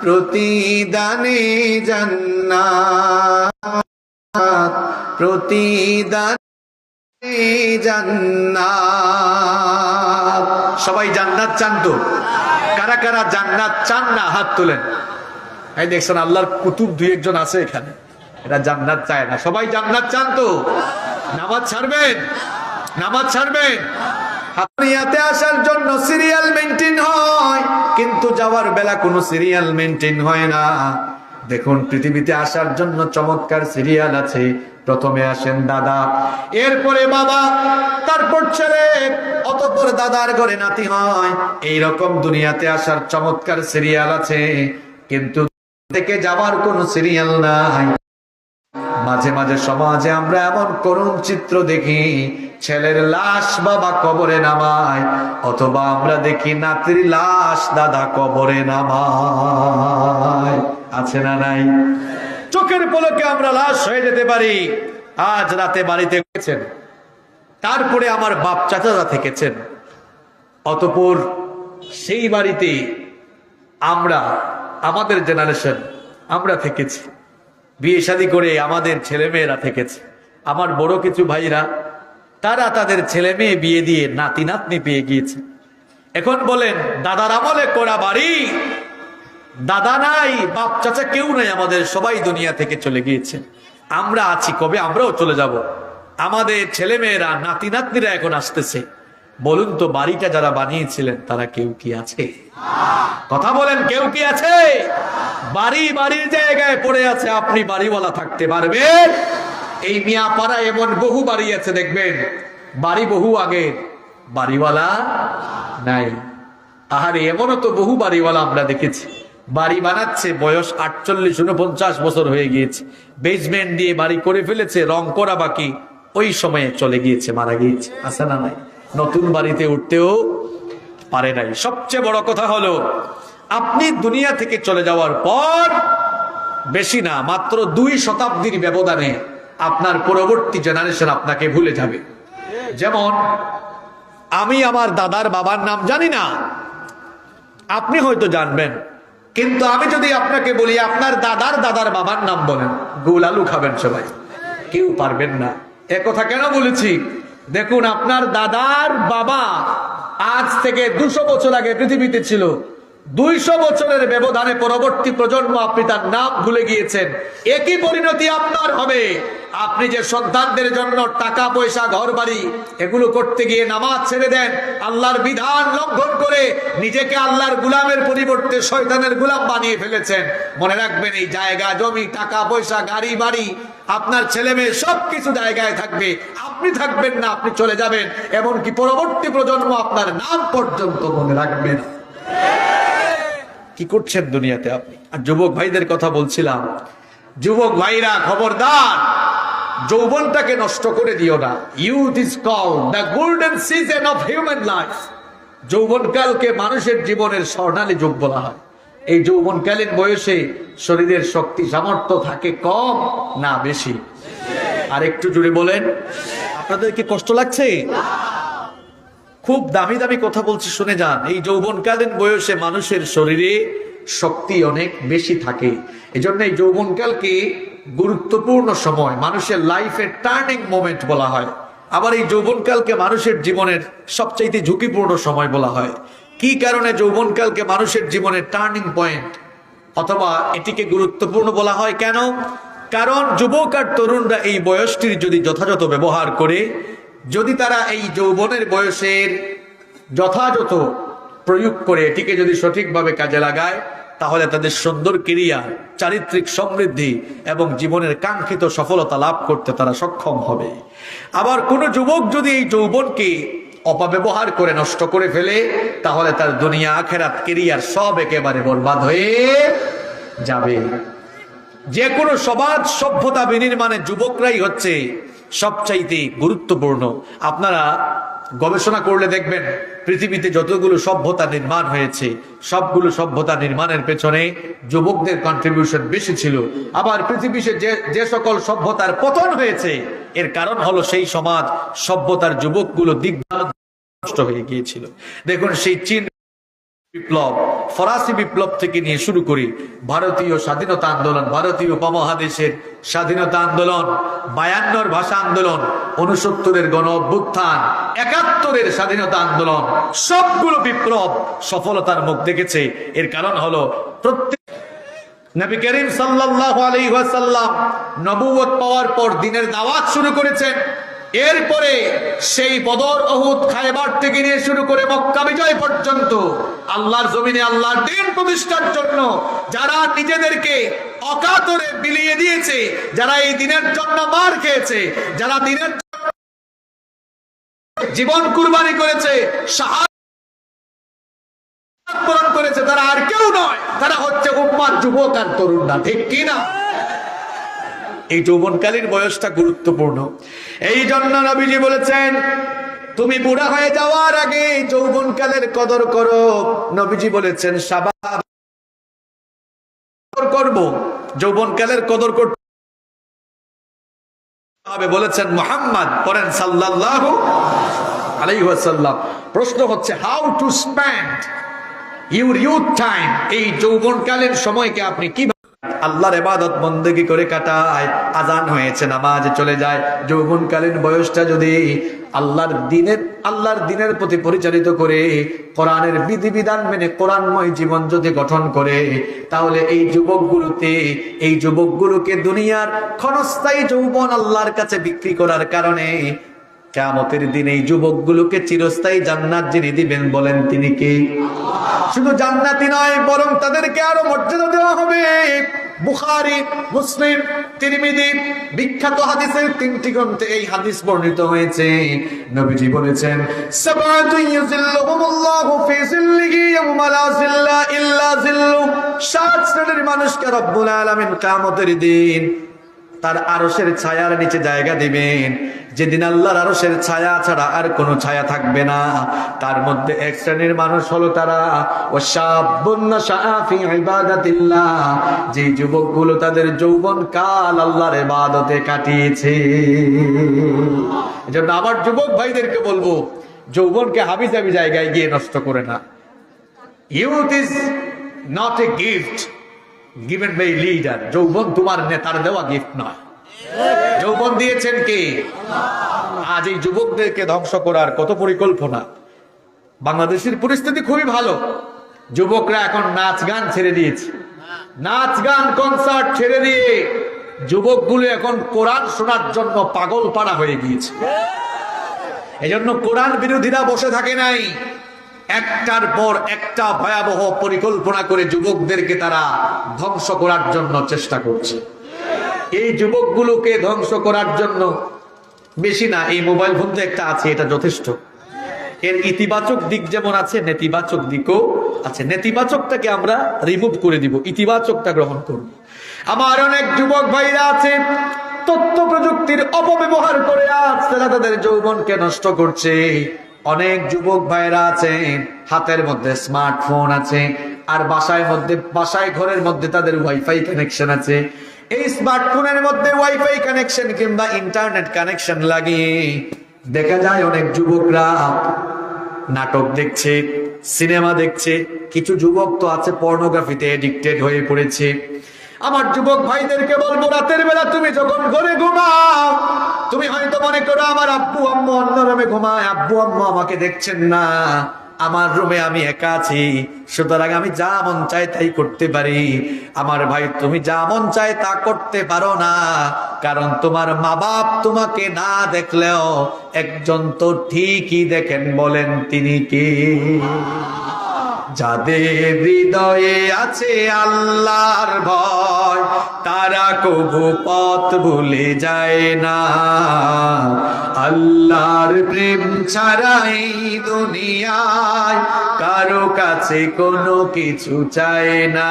প্রতিদানে জান্নাত, প্রতিদানে জান্নাত। সবাই জান্নাত চান তো? কারা কারা জান্নাত চান না হাত তোলেন। এই দেখছেন আল্লাহর কুতুব দুই একজন আছে এখানে, এরা জান্নাত চায় না। সবাই জান্নাত চান তো? নামাজ ছাড়বেন? নামাজ ছাড়বেন? দুনিয়াতে আসার জন্য সিরিয়াল মেনটেন হয়, কিন্তু যাওয়ার বেলা কোনো সিরিয়াল মেনটেন হয় না। দেখুন পৃথিবীতে আসার জন্য চমৎকার সিরিয়াল আছে। প্রথমে আসেন দাদা, এরপরে বাবা, তারপর ছেলে, অতঃপর দাদার ঘরে নাতি হয়। এইরকম দুনিয়াতে আসার চমৎকার সিরিয়াল আছে, কিন্তু থেকে যাওয়ার কোনো সিরিয়াল নাই। মাঝে মাঝে সমাজে আমরা এমন করুণ চিত্র দেখি, ছেলের লাশ বাবা কবরে নামায়, অথবা আমরা দেখি নাতির লাশ দাদা কবরে নামায়। আছে না নাই? চোখের পলকে আমরা লাশ হয়ে যেতে পারি। আজ রাতে বাড়িতে গেছেন, তারপরে আমার বাপ চাচারা থেকেছেন, অতঃপর সেই বাড়িতে আমরা, আমাদের জেনারেশন আমরা থেকেছি, বিয়ে শাদী করে আমাদের ছেলে মেয়েরা থেকেছে। আমার বড় কিছু ভাইরা তারা তাদের ছেলে মেয়ে বিয়ে দিয়ে নাতি নাতনি পেয়ে গিয়েছে। এখন বলেন দাদার আমলে করা বাড়ি, দাদা নাই, বাপ চাচা কেউ নাই, আমাদের সবাই দুনিয়া থেকে চলে গিয়েছে। আমরা আছি কবে? আমরাও চলে যাব। আমাদের ছেলে মেয়েরা নাতি নাতনিরা এখন আসতেছে। বলুন তো বাড়িটা যারা বানিয়েছিলেন তারা কেউ কি আছে? কথা বলেন, কেউ কি আছে? বাড়ি বাড়ির জায়গায় পড়ে আছে। আপনি বাড়িওয়ালা থাকতে পারবেন? এই মিয়াপাড়া এমন বহু বাড়ি আছে দেখবেন, বাড়ি বহু আগে, বাড়িওয়ালা নাই। আহারে এমনও তো বহু বাড়িওয়ালা আমরা দেখেছি, বাড়ি বানাচ্ছে, বয়স 48-49 বছর হয়ে গিয়েছে, বেসমেন্ট দিয়ে বাড়ি করে ফেলেছে, রং করা বাকি, ওই সময়ে চলে গিয়েছে, মারা গিয়েছে। আছে না নাই? নতুন বাড়িতে উঠতেও পারে নাই। সবচেয়ে বড় কথা হলো আপনি দুনিয়া থেকে চলে যাওয়ার পর বেশি না, মাত্র 2 শতাব্দীর ব্যবধানে আপনার পরবর্তী জেনারেশন আপনাকে ভুলে যাবে। যেমন আমি আমার দাদার বাবার নাম জানি না, আপনি হয়তো জানবেন, কিন্তু আমি যদি আপনাকে বলি আপনার দাদার দাদার বাবার নাম বলেন, গোল আলু খাবেন সবাই, কেউ পারবেন না। একথা কেন বলেছি? দেখুন আপনার দাদার বাবা আজ থেকে 200 বছর আগে পৃথিবীতে ছিল। 200 বছরের ব্যবধানে পরবর্তী প্রজন্ম আপনি তার নাম ভুলে গিয়েছেন। একই পরিণতি আপনার হবে। আপনি যে সন্তানদের জন্য টাকা পয়সা ঘর বাড়ি এগুলো করতে গিয়ে নামাজ ছেড়ে দেন, আল্লাহর বিধান লঙ্ঘন করে নিজেকে আল্লাহর গুলামের পরিবর্তে শয়তানের গুলাম বানিয়ে ফেলেছেন। মনে রাখবেন এই জায়গা জমি টাকা পয়সা গাড়ি বাড়ি আপনার ছেলে মেয়ে সবকিছু জায়গায় থাকবে, আপনি থাকবেন না, আপনি চলে যাবেন। এমনকি পরবর্তী প্রজন্ম আপনার নাম পর্যন্ত মনে রাখবে না। কি করছেন দুনিয়াতে আপনি? আর যুবক ভাইদের কথা বলছিলাম, যুবক ভাইরা খবরদার, যৌবনটাকে নষ্ট করে দিও না। Youth is called the golden season of human life. যৌবনকালকে মানুষের জীবনের স্বর্ণালী যুগ বলা হয়। এই যৌবনকালীন বয়সে শরীরের শক্তি সামর্থ্য থাকে কম না বেশি? আর একটু জুড়ে বলেন, আপনাদের কি কষ্ট লাগছে? খুব দামি দামি কথা বলছি, শুনে যান। এই যৌবনকালীন বয়সে মানুষের শরীরে শক্তি অনেক বেশি থাকে। এজন্য এই যৌবনকালকে গুরুত্বপূর্ণ সময়, মানুষের লাইফের টার্নিং মোমেন্ট বলা হয়। আবার এই যৌবনকালকে মানুষের জীবনের সবচাইতে ঝুঁকিপূর্ণ সময় বলা হয়। কি কারণে যৌবনকালকে মানুষের জীবনের টার্নিং পয়েন্ট অথবা এটিকে গুরুত্বপূর্ণ বলা হয় কেন? কারণ যুবক আর তরুণরা এই বয়সটির যদি যথাযথ ব্যবহার করে, যদি তারা এই যৌবনের বয়সের যথাযথ প্রয়োগ করে এটিকে যদি সঠিকভাবে কাজে লাগায়, তাহলে তাদের সুন্দর ক্যারিয়ার, চারিত্রিক সমৃদ্ধি এবং জীবনের কাঙ্ক্ষিত সফলতা লাভ করতে তারা সক্ষম হবে। আবার কোন যুবক যদি এই যৌবনকে অপব্যবহার করে নষ্ট করে ফেলে, তাহলে তার দুনিয়া আখেরাত ক্যারিয়ার সব একেবারে বরবাদ হয়ে যাবে। যে কোনো সমাজ সভ্যতা বিনির্মাণে যুবকরাই হচ্ছে সবচাইতে গুরুত্বপূর্ণ। আপনারা গবেষণা করলে দেখবেন পৃথিবীতে যতগুলো সভ্যতা নির্মাণ হয়েছে, সবগুলো সভ্যতা নির্মাণের পেছনে যুবকদের কন্ট্রিবিউশন বেশি ছিল। আবার পৃথিবীতে যে সকল সভ্যতার পতন হয়েছে, এর কারণ হলো সেই সমাজ সভ্যতার যুবকগুলো দিক নষ্ট হয়ে গিয়েছিল। দেখুন সেই চীন বিপ্লব, ফরাসি বিপ্লব থেকে নিয়ে শুরু করি, ভারতীয় স্বাধীনতা আন্দোলন, ভারতীয় উপমহাদেশের স্বাধীনতা আন্দোলন, 52 ভাষা আন্দোলন, 69 গণ অভ্যুত্থান, 71 স্বাধীনতা আন্দোলন, সবগুলো বিপ্লব সফলতার মুখ দেখেছে। এর কারণ হলো প্রত্যেক নবী করিম সাল্লাল্লাহু আলাইহি ওয়াসাল্লাম নবুয়ত পাওয়ার পর দ্বীনের দাওয়াত শুরু করেছেন। এরপরে সেই বদর, উহুদ, খায়বার থেকে নিয়ে শুরু করে মক্কা বিজয় পর্যন্ত আল্লাহর জমিনে আল্লাহর দ্বীন প্রতিষ্ঠার জন্য যারা নিজেদেরকে অকাতরে বিলিয়ে দিয়েছে, যারা এই দ্বীনের জন্য মার খেয়েছে, যারা দ্বীনের জীবন কুরবানি করেছে, শাহাদাত বরণ করেছে, তারা আর কেউ নয়, তারা হচ্ছে উম্মার যুবক আর তরুণরা। ঠিক কি না? এই যৌবনকালীন বয়সটা গুরুত্বপূর্ণ। এই জন্য নবীজি বলেছেন, তুমি বুড়া হয়ে যাওয়ার আগে যৌবনকালের কদর করো। নবীজি বলেছেন শাবাব করব, যৌবনকালের কদর করতে হবে বলেছেন মুহাম্মদ, পড়েন সাল্লাল্লাহু আলাইহি ওয়াসাল্লাম। প্রশ্ন হচ্ছে how to spend your youth time. এই যৌবনকালের সময়কে আপনি কি আল্লাহর ইবাদত বন্দেগী করে কাটায়, আজান হয়েছে নামাজে চলে যায়। যৌবনকালীন বয়সটা যদি আল্লাহর দ্বীনের প্রতি পরিচালিত করে, কোরআনের বিধিবিধান মেনে কোরআনময় জীবন যদি গঠন করে, তাহলে এই যুবকগুলোকে দুনিয়ার ক্ষণস্থায়ী যৌবন আল্লাহর কাছে বিক্রি করার কারণে কিয়ামতের দিন এই যুবকগুলোকে চিরস্থায়ী জান্নাত যিনি দিবেন, বলেন তিনি কে? শুধু জান্নাতি নয়, বরং তাদেরকে আরো মর্যাদা দেওয়া হবে। বুখারী, মুসলিম, তিরমিজি বিখ্যাত হাদিসের 3টি গ্রন্থে এই হাদিস বর্ণিত হয়েছে। নবীজি বলেছেন, সাবাতু ইউযিল্লুহুমুল্লাহু ফি যিল্লিহি ইয়াওমা লা যিল্লা ইল্লা যিল্লু। 7 শ্রেণীর মানুষকে রব্বুল আলামিন কিয়ামতের দিন তার আরশের ছায়ার নিচে জায়গা দিবেন, যেদিন আল্লাহর আরশের ছায়া ছাড়া আর কোনো ছায়া থাকবে না। তার মধ্যে এক শ্রেণীর মানুষ হলো তারা ওয়াশাবুন নাশআ ফি ইবাদাতিল্লাহ, যে যুবকগুলো তাদের যৌবন কাল আল্লাহর ইবাদতে কাটিয়েছে। এজন্য আমার যুবক ভাইদেরকে বলবো, যৌবনকে হাবিজাবি জায়গায় গিয়ে নষ্ট করে না। Youth is not a gift given by leader. যৌবন তোমার নেতার দেওয়া গিফট নয়, যৌবন দিয়েছেন কে? আজ এই যুবকদেরকে ধ্বংস করার কত পরিকল্পনা। বাংলাদেশের পরিস্থিতি খুবই ভালো, যুবকরা এখন নাচ গান ছেড়ে দিয়েছে, নাচ গান কনসার্ট ছেড়ে দিয়ে যুবকগুলো এখন কোরআন শোনার জন্য পাগল পাড়া হয়ে গিয়েছে। এজন্য কোরআন বিরোধীরা বসে থাকে নাই, একটার পর একটা ভয়াবহ পরিকল্পনা করে যুবকদেরকে তারা ধ্বংস করার জন্য চেষ্টা করছে। এই যুবকগুলোকে ধ্বংস করার জন্য বেশি না, এই মোবাইল ফোন তো একটা আছে, এটা যথেষ্ট। এর ইতিবাচক দিক যেমন আছে, নেতিবাচক দিকও আছে। নেতিবাচকটাকে আমরা রিমুভ করে দিব, ইতিবাচকটা গ্রহণ করব। আমার অনেক যুবক ভাইরা আছে তথ্য প্রযুক্তির অপব্যবহার করে আজ তারা তাদের যৌবনকে নষ্ট করছে। অনেক যুবক ভাইরা আছেন হাতের মধ্যে স্মার্টফোন আছে, আর বাসায় ঘরের মধ্যে তাদের ওয়াইফাই কানেকশন আছে। এই স্মার্টফোনের মধ্যে ওয়াইফাই কানেকশন কিংবা ইন্টারনেট কানেকশন লাগিয়ে দেখা যায় অনেক যুবকরা নাটক দেখছে, সিনেমা দেখছে। কিছু যুবক তো আছে পর্নোগ্রাফিতে এডিক্টেড হয়ে পড়েছে। আমার যুবক ভাইদেরকে বলবো, রাতের বেলা তুমি যখন ঘরে ঘুমাও, তুমি হয়তো মনে করো আমার আব্বু আম্মু অন্য রুমে ঘুমায়, আব্বু আম্মু আমাকে দেখছেন না, আমার রুমে আমি একা আছি, সুতরাং আমি যা মন চায় তাই করতে পারি। আমার ভাই, তুমি যা মন চায় তা করতে পারো না, কারণ তোমার মা বাপ তোমাকে না দেখলেও একজন তো ঠিকই দেখেন। বলেন তিনি কে? যাদের হৃদয়ে আছে আল্লাহর ভয়, তারা কবু পথ ভুলে যায় না। আল্লাহর প্রেম ছাড়া এই দুনিয়ায় কারো কাছে কোনো কিছু চায় না,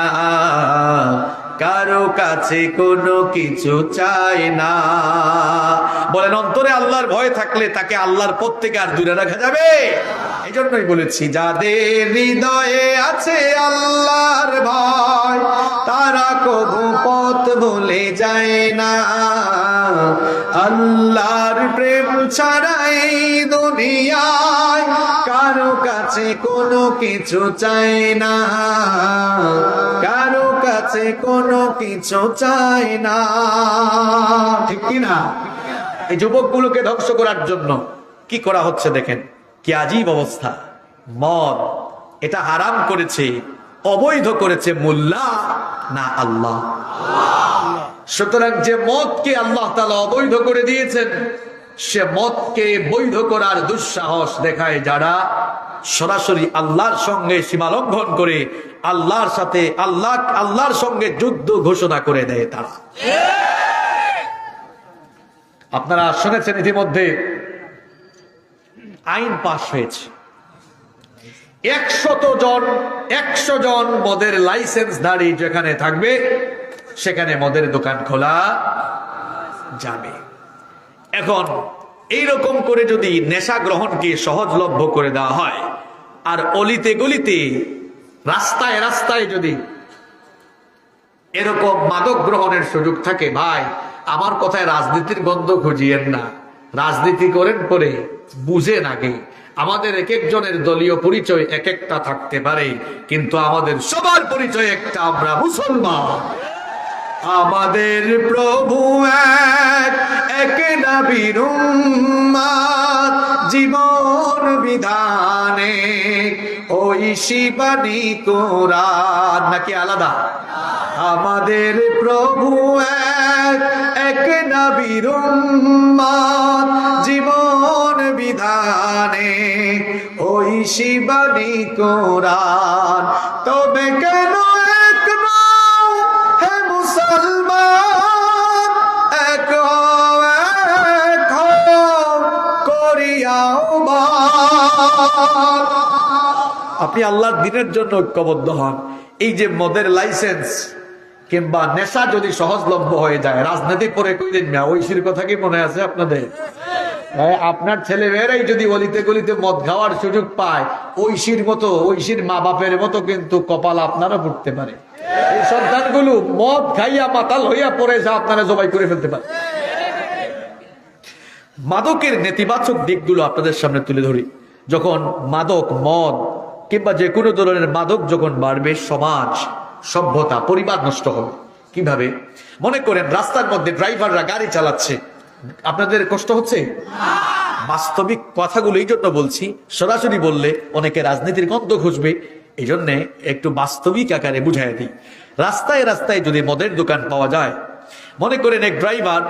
কারো কাছে কোনো কিছু চায় না। বলেন, অন্তরে আল্লাহর ভয় থাকলে তাকে আল্লাহর পথ থেকে আর দূরে রাখা যাবে? এই জন্যই বলেছি, যাদের হৃদয়ে আছে আল্লাহর ভয়, তারা কবু পথ ভুলে যায় না। আল্লাহর প্রেম ছাড়া এই দুনিয়ায় কারো কাছে কোনো কিছু চায় না, কারো কাছে কোনো কিছু চায় না। ঠিক কিনা? এই যুবকগুলোকে ধ্বংস করার জন্য কি করা হচ্ছে দেখেন, কি আজীব অবস্থা। মদ এটা হারাম করেছে, অবৈধ করেছে মোল্লা না আল্লাহ। সুতরাং যে মদকে আল্লাহ তাআলা অবৈধ করে দিয়েছেন, সে মদকে বৈধ করার দুঃসাহস দেখায় যারা, সরাসরি আল্লাহর সঙ্গে সীমা লঙ্ঘন করে আল্লাহর সাথে আল্লাহর সঙ্গে যুদ্ধ ঘোষণা করে দেয় তারা। আপনারা শুনেছেন ইতিমধ্যে আইন পাশ হয়েছে, 100 জন মদের লাইসেন্সধারী যেখানে থাকবে সেখানে মদের দোকান খোলা যাবে। এখন এইরকম করে যদি নেশা গ্রহণকে সহজলভ্য করে দেওয়া হয়, আর অলিতে গলিতে রাস্তায় রাস্তায় যদি এরকম মাদক গ্রহণের সুযোগ থাকে, ভাই আমার কথায় রাজনীতির গন্ধ খুঁজিয়েন না। রাজনীতি করেন পরে, বুঝেন আগে। আমাদের এক একজনের দলীয় পরিচয় এক একটা থাকতে পারে, কিন্তু আমাদের সবার পরিচয় একটা, আমরা মুসলমান। আমাদের প্রভু এক নবীর উম্মত, জীবন বিধানে ওই শিবানী কোরআন। নাকি আলাদা? আমাদের প্রভু এক নবীর উম্মত, জীবন বিধানে ওই শিবানী কোরআন। তবে কেন এক নও হে মুসলমান, এক করিয়াও আপনি আল্লাহর দ্বীনের জন্য ঐক্যবদ্ধ হন। এই যে মদের লাইসেন্স কিংবা নেশা যদি সহজলভ্য হয়ে যায়, রাজনীতি পরে কইলেন না, ঐশীর কথা কি মনে আছে আপনাদের? আপনার ছেলে মেয়েরাই যদি অলিতে গলিতে মদ খাওয়ার সুযোগ পায়, ঐশীর মতো, ঐশীর মা বাপের মতো কিন্তু কপাল আপনারা পড়তে পারে। এই সন্তানগুলো মদ খাইয়া মাতাল হইয়া পড়ে যা আপনারা জবাই করে ফেলতে পারে। মাদকের নেতিবাচক দিকগুলো আপনাদের সামনে তুলে ধরি। যখন মাদক, মদ কিংবা যে কোনো ধরনের মাদক যখন বাড়বে, সমাজ, সভ্যতা, পরিবার নষ্ট হবে। কিভাবে? মনে করেন রাস্তার মধ্যে ড্রাইভাররা গাড়ি চালাচ্ছে, আপনাদের কষ্ট হচ্ছে? বাস্তবিক কথাগুলো এই জন্য বলছি, সরাসরি বললে অনেকে রাজনীতির গন্ধ খুঁজবে, এই জন্য একটু বাস্তবিক আকারে বুঝাই দিই। রাস্তায় রাস্তায় যদি মদের দোকান পাওয়া যায়, মনে করেন এক ড্রাইভার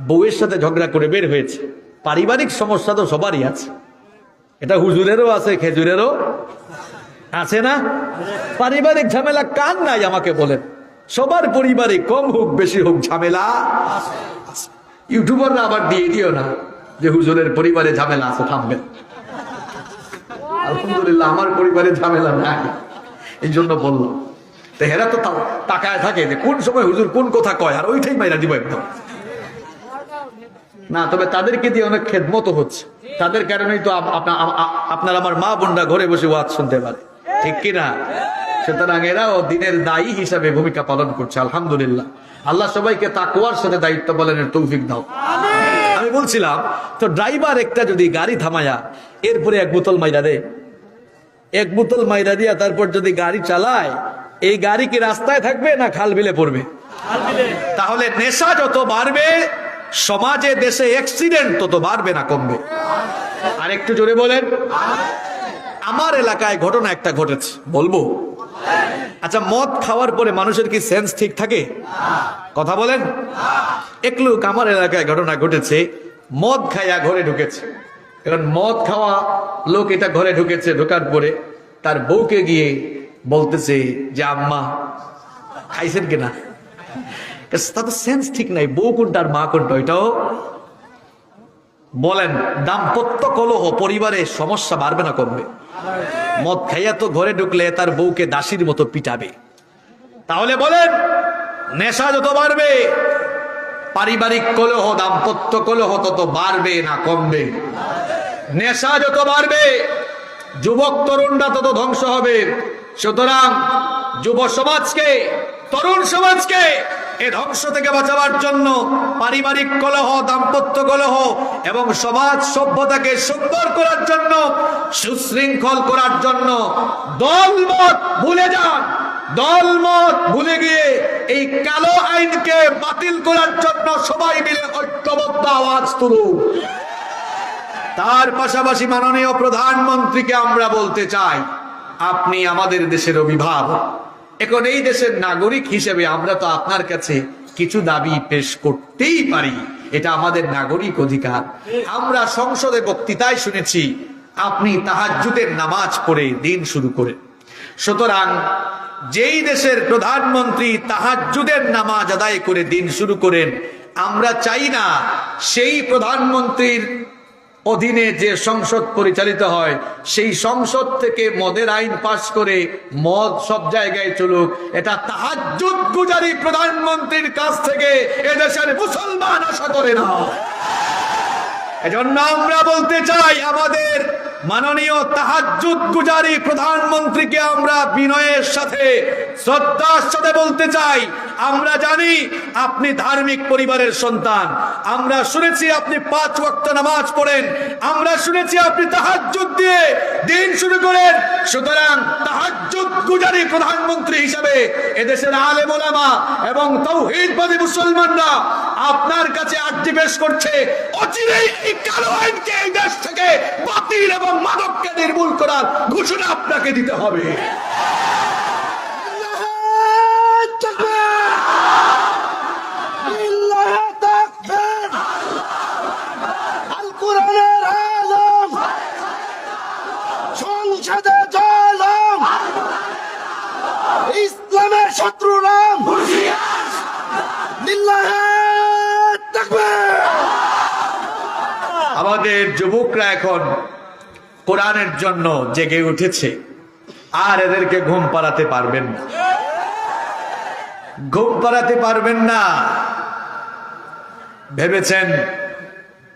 বউয়ের সাথে ঝগড়া করে বের হয়েছে। পারিবারিক সমস্যা তো সবারই আছে, এটা হুজুরেরও আছে, খেজুরেরও আছে না? পারিবারিক ঝামেলা কার নাই আমাকে বলেন? সবার পরিবারে কম হোক বেশি হোক ঝামেলা। ইউটিউবাররা আবার দিয়ে দিও না যে হুজুরের পরিবারে ঝামেলা আছে, থামবেন। আলহামদুলিল্লাহ আমার পরিবারে ঝামেলা নাই, এই জন্য বললাম। তো হেরা তো তাকায় থাকে যে কোন সময় হুজুর কোন কথা কয়, আর ওইটাই মাইরা দিব একদম না। তবে তাদেরকে দিয়ে অনেক খেদমত হচ্ছে, তাদের কারণেই তো আপনার আমার মা বোনরা ঘরে বসে ওয়াজ শুনতে পারে, ঠিক কিনা? সুতরাং এরাও দিনের দায়ী হিসাবে ভূমিকা পালন করছে, আলহামদুলিল্লাহ। আল্লাহ সবাইকে তাকওয়ার সাথে দায়িত্ব পালনের তৌফিক দাও। আমি বলছিলাম, তো ড্রাইভার একটা যদি গাড়ি থামায়া এরপরে এক বোতল মাইরা দেয়, এক বোতল মাইরা দিয়া তারপর যদি গাড়ি চালায়, এই গাড়ি কি রাস্তায় থাকবে না খাল বিলে পড়বে? তাহলে নেশা যত বাড়বে সমাজে দেশে অ্যাক্সিডেন্ট তত বাড়বে না কমবে? আর একটু জোরে বলেন। আমার এলাকায় ঘটনা একটা ঘটেছে, বলবো? আচ্ছা, মদ খাওয়ার পরে মানুষের কি সেন্স ঠিক থাকে? কথা বলেন। এক লোক আমার এলাকায় ঘটনা ঘটেছে, মদ খাইয়া ঘরে ঢুকেছে। কারণ মদ খাওয়া লোক এটা ঘরে ঢুকেছে, ঢোকার পরে তার বউকে গিয়ে বলতেছে যে আম্মা খাইছেন কিনা। তাদের সেন্স ঠিক নাই, বউ কোনটা আর মা কোনটা এটাও বলেন। দাম্পত্য কলহ, পরিবারে সমস্যা বাড়বে না কমবে? মদ খাইয়া তো ঘরে ঢুকলে তার বউকে দাসীর মতো পিটাবে। তাহলে বলেন, নেশা যত বাড়বে পারিবারিক কলহ, দাম্পত্য কলহ তত বাড়বে না কমবে? নেশা যত বাড়বে যুবক তরুণরা তত ধ্বংস হবে। সুতরাং যুব সমাজকে, তরুণ সমাজকে এ ধ্বংস থেকে বাঁচাবার জন্য পারিবারিক কলহ, দাম্পত্য কলহ এবং সমাজ সভ্যতাকে সুন্দর করার জন্য, সুশৃঙ্খল করার জন্য দলমত ভুলে যান। দলমত ভুলে গিয়ে এই কালো আইনকে বাতিল করার জন্য সবাই মিলে ঐক্যবদ্ধ আওয়াজ তুলুন। তার পাশাপাশি মাননীয় প্রধানমন্ত্রীকে আমরা বলতে চাই, আপনি আমাদের দেশের অভিভাবক, এখন এই দেশের নাগরিক হিসেবে আমরা তো আপনার কাছে কিছু দাবি পেশ করতেই পারি, এটা আমাদের নাগরিক অধিকার। আমরা সংসদে বক্তৃতায় শুনেছি আপনি তাহাজ্জুদের নামাজ পড়ে দিন শুরু করেন। সুতরাং যেই দেশের প্রধানমন্ত্রী তাহাজ্জুদের নামাজ আদায় করে দিন শুরু করেন, আমরা চাই না সেই প্রধানমন্ত্রীর অধীনে যে সংসদ পরিচালিত হয় সেই সংসদ থেকে মদের আইন পাশ করে মদ সব জায়গায় চলুক। এটা তাহাজ্জুদ গুজারি প্রধানমন্ত্রীর কাছ থেকে এদেশের মুসলমান আশা করে না। এজন্য আমরা বলতে চাই, আমাদের মাননীয় তাহাজ্জুদ গুজারি প্রধানমন্ত্রীকে আমরা বিনয়ের সাথে, শ্রদ্ধার সাথে বলতে চাই, আমরা জানি আপনি ধার্মিক পরিবারের সন্তান, আমরা শুনেছি আপনি 5 ওয়াক্ত নামাজ পড়েন, আমরা শুনেছি আপনি তাহাজ্জুদ দিয়ে দিন শুরু করেন। সুতরাং তাহাজ্জুদ গুজারি প্রধানমন্ত্রী হিসেবে এদেশের আলেম ওলামা এবং তাওহীদবাদী মুসলমানরা আপনার কাছে আর্জি পেশ করছে, অচিরেই এই কালো আইনকে এই দেশ থেকে বাতিল এবং মাদককে নির্মূল করার ঘোষণা আপনাকে দিতে হবে। ইসলামের শত্রু রাম, আমাদের যুবকরা এখন কোরআনের জন্য জেগে উঠেছে, আর এদেরকে ঘুম পাড়াতে পারবেন না, ঘুম পাড়াতে পারবেন না। ভেবেছেন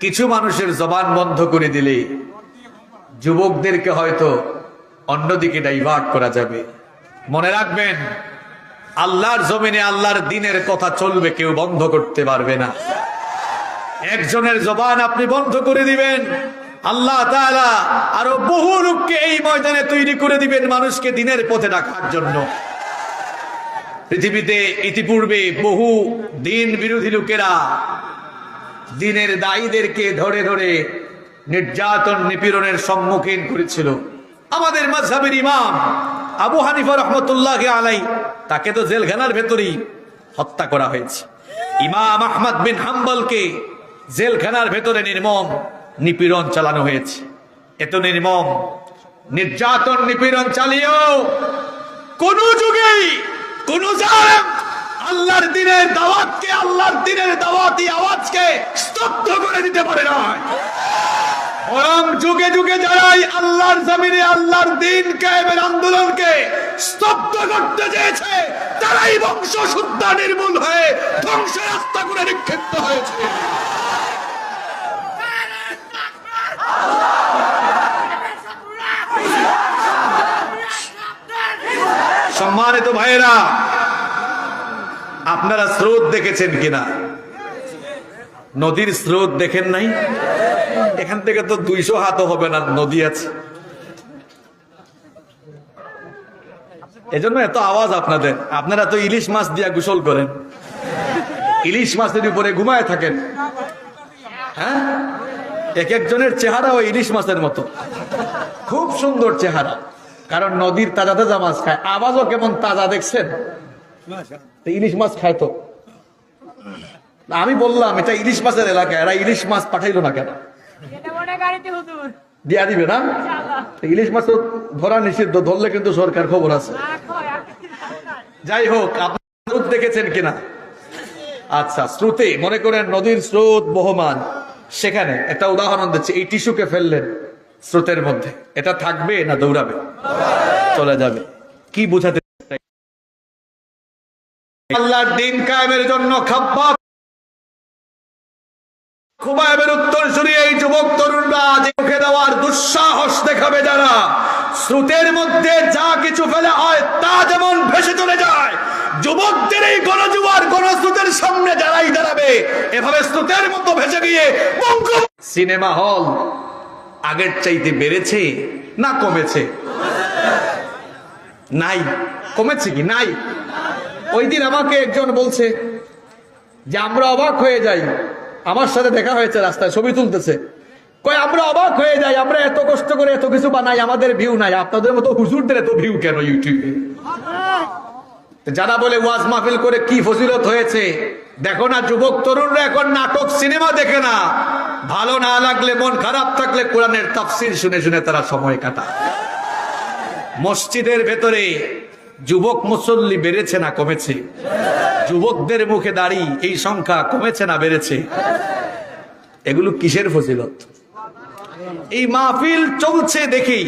কিছু মানুষের জবান বন্ধ করে দিলে যুবকদেরকে হয়তো অন্যদিকে ডাইভার্ট করা যাবে। মনে রাখবেন, আল্লাহর জমিনে আল্লাহর দ্বীনের কথা চলবে, কেউ বন্ধ করতে পারবে না। একজনের জবান আপনি বন্ধ করে দিবেন, আল্লাহ তাআলা আরো বহু লোককে এই ময়দানে তৈরি করে দিবেন মানুষকে দ্বীনের পথে রাখার জন্য। পৃথিবীতে ইতিপূর্বে বহু দ্বীন বিরোধী লোকেরা দ্বীনের দায়ীদেরকে ধরে ধরে নির্যাতন নিপীড়নের সম্মুখীন করেছিল। আমাদের মাযহাবের ইমাম আবু হানিফা রাহমাতুল্লাহি আলাইহি, তাকে তো জেলখানার ভেতরেই হত্যা করা হয়েছে। ইমাম আহমদ বিন হাম্বলকে জেলখানার ভেতরে নির্মম নিপীড়ন চালানো হয়েছে। এত নির্মম নির্যাতন নিপীড়ন চালিয়েও কোন যুগেই কোন জালেম আল্লাহর দ্বীনের দাওয়াতকে, আল্লাহর দ্বীনের দাওয়াতি আওয়াজকে স্তব্ধ করে দিতে পারে না। বরং যুগে যুগে যারাই আল্লাহর জমিনে আল্লাহর দ্বীন কায়েমের আন্দোলনকে স্তব্ধ করতে চেয়েছে, তারাই বংশশুদ্ধা নির্মূল হয়ে ধ্বংসের রাস্তা করে নিক্ষিপ্ত হয়েছে। সম্মানিত ভাইয়েরা, আপনারা স্রোত দেখেছেন কিনা? নদীর স্রোত দেখেন নাই? এখান থেকে তো 200 হাতও হবে না নদী আছে। এজন্য এত আওয়াজ আপনাদের। আপনারা তো ইলিশ মাছ দিয়া গোসল করেন, ইলিশ মাছের উপরে ঘুমায় থাকেন। হ্যাঁ, এক একজনের চেহারা ওই ইলিশ মাছের মতো, খুব সুন্দর চেহারা, কারণ নদীর তাজা তাজা মাছ খায়। আওয়াজও কেমন তাজা দেখছেন? তো ইলিশ মাছ খায় তো। আমি বললাম এটা ইলিশ মাছের এলাকা, এরা ইলিশ মাছ পাঠাইলো না কেন? দিয়া দিবে না? তো ইলিশ মাছ তো ধরা নিষিদ্ধ, ধরলে কিন্তু সরকার খবর আছে। যাই হোক, আপনারা স্রোত দেখেছেন কিনা? আচ্ছা, স্রোতে মনে করেন নদীর স্রোত বহমান, সেখানে একটা উদাহরণ দিচ্ছি। এই টিস্যুকে ফেললেন স্রোতের মধ্যে, এটা থাকবে না দৌড়াবে? চলে যাবে। কি বুঝাতে? আল্লাহর দ্বীন কায়েমের জন্য খাব্বাব খুবাইবের উত্তরসূরি এই যুবক তরুণরা যে মুখে দেওয়ার দুঃসাহস দেখাবে, যারা স্রোতের মধ্যে যা কিছু ফেলে হয় তা যেমন ভেসে চলে যায়, যুবকদের এই গণজুয়ার গণস্রোতের সামনে যারাই দাঁড়াবে এভাবে স্রোতের মতো ভেসে গিয়ে সিনেমা হল আগের চাইতে বেড়েছে না কমেছে? নাই। কমেছে কি? নাই। ওই দিন আমাকে একজন বলছে যে আমরা অবাক হয়ে যাই, আমার সাথে দেখা হয়েছে রাস্তায়, ছবি তুলতেছে, কয় আমরা অবাক হয়ে যাই, আমরা এত কষ্ট করে এত কিছু বানাই, আমাদের ভিউ নাই, আপনাদের মতো হুজুরদের এত ভিউ কেন ইউটিউবে? যারা বলে ওয়াজ মাহফিল করে কি ফজিলত হয়েছে, দেখো না যুবক তরুণরা এখন নাটক সিনেমা দেখে না, ভালো না লাগলে মন খারাপ থাকলে কোরআনের তাফসীর শুনে শুনে তারা সময় কাটায়। মসজিদের ভেতরে যুবক মুসল্লি বেড়েছে না কমেছে? যুবকদের মুখে দাড়ি এই সংখ্যা কমেছে না বেড়েছে? এগুলো কিসের ফজিলত? এই মাহফিল চলছে দেখেই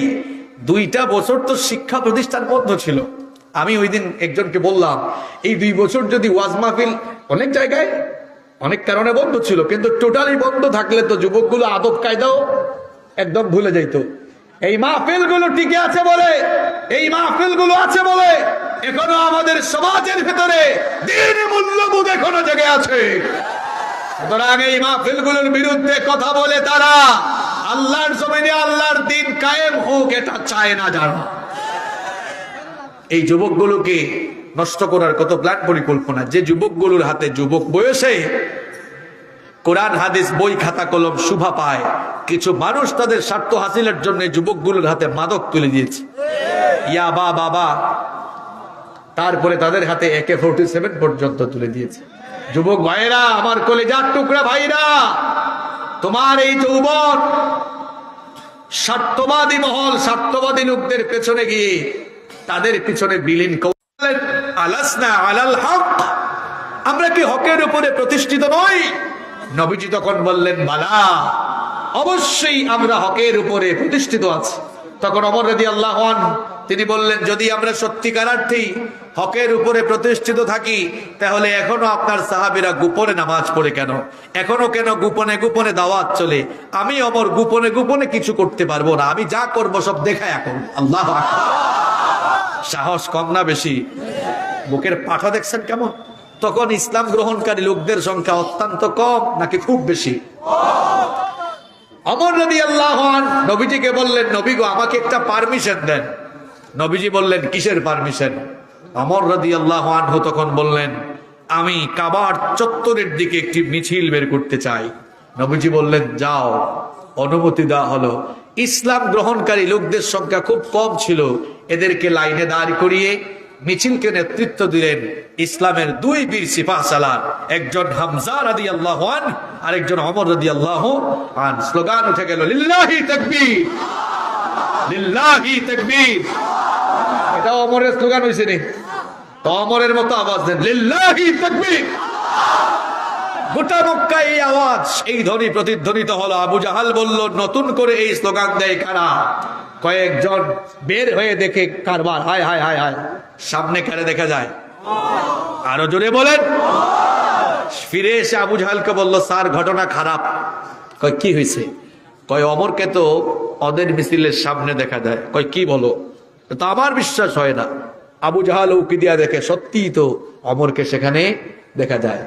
2টা বছর তো শিক্ষা প্রতিষ্ঠান বন্ধ ছিল। আমি ওই দিন একজনকে বললাম, এই 2 বছর যদি ওয়াজ মাহফিল অনেক জায়গায় অনেক কারণে বন্ধ ছিল, কিন্তু টোটালি বন্ধ থাকলে তো যুবকগুলো আদব কায়দাও একদম ভুলে যাইতো। এই মাহফিলগুলো টিকে আছে বলে, এই মাহফিলগুলো আছে বলে এখনো আমাদের সমাজের ভেতরে দ্বীনি মূল্যবোধ এখনো জেগে আছে। সুতরাং এই মাহফিলগুলোর বিরুদ্ধে কথা বলে তারা আল্লাহর জমিনে আল্লাহর দ্বীন কায়েম হোক এটা চায় না যারা। এই যুবকগুলোকে নষ্ট করার কত প্ল্যান পরিকল্পনা। যে যুবকগুলোর হাতে যুবক বয়সে কোরআন হাদিস বই খাতা কলম শোভা পায়, কিছু মানুষ তাদের স্বার্থ হাসিলের জন্য যুবকগুলোর হাতে মাদক তুলে দিয়েছে, ইয়াবা বাবা, তারপরে তাদের হাতে AK-47 পর্যন্ত তুলে দিয়েছে। যুবক ভাইরা, আমার কলেজার টুকরা ভাইরা, তোমার এই যৌবন স্বার্থবাদী মহল, স্বার্থবাদী লোকদের পেছনে গিয়ে তাদের পিছনে বিলীন করলেন। আলাসনা আলাল হক, আমরা কি হকের উপরে প্রতিষ্ঠিত নই? নবীজি তখন বললেন বালা, অবশ্যই আমরা হকের উপরে প্রতিষ্ঠিত আছি। তখন ওমর রাদিয়াল্লাহু আনহু তিনি বললেন, যদি আমরা সত্যিকার অর্থেই হকের উপরে প্রতিষ্ঠিত থাকি, তাহলে এখনো আপনার সাহাবীরা গোপনে নামাজ পড়ে কেন? এখনো কেন গোপনে গোপনে দাওয়াত চলে? আমি ওমর গোপনে গোপনে কিছু করতে পারবো না, আমি যা করব সব দেখায়া করব। আল্লাহু আকবার। সাহস কম না বেশি? বুকের পাঠা দেখছেন কেমন? তখন ইসলাম গ্রহণকারী লোকদের সংখ্যা অত্যন্ত কম নাকি খুব বেশি? ওমর রাদিয়াল্লাহু আনহু নবীজিকে বললেন, নবী গো, আমাকে একটা পারমিশন দেন। নবীজি বললেন, কিসের পারমিশন? ওমর রাদিয়াল্লাহু আনহু তখন বললেন, আমি কাবার চত্বরের দিকে একটি মিছিল বের করতে চাই। নবীজি বললেন, যাও। অনুমতি দেওয়া হলো। ইসলাম গ্রহণকারী লোকদের সংখ্যা খুব কম ছিল, এদেরকে লাইনে দাঁড় করিয়ে মিছিলকে নেতৃত্ব দিলেন ইসলামের 2 বীর সিপাহসালার, একজন হামজা রাদিয়াল্লাহু আনহু আর একজন ওমর রাদিয়াল্লাহু আনহু। স্লোগান উঠে গেল, লিল্লাহি তাকবীর, লিল্লাহি তাকবীর। এটা ওমরের স্লোগান হইছে নি? তো ওমরের মতো আওয়াজ দেন, লিল্লাহি তাকবীর। গোটা মক্কায় এই আওয়াজ, এই ধ্বনি প্রতিধ্বনিত হলো। আবু জাহাল বলল, নতুন করে এই স্লোগান দেয় কারা? কয়েকজন বের হয়ে দেখে কারবার, হায় হায় হায় হায়, সামনে কারে দেখা যায়? আরো জোরে বলেন। ফিরে এসে আবু জাহালকে বলল, স্যার ঘটনা খারাপ। কয় কি হয়েছে? কয় ওমরকে তো ওদের মিছিলের সামনে দেখা যায়। কয় কি বলো? তো আমার বিশ্বাস হয় না। আবু জাহাল উকি দিয়া দেখে, সত্যিই তো ওমরকে সেখানে দেখা যায়।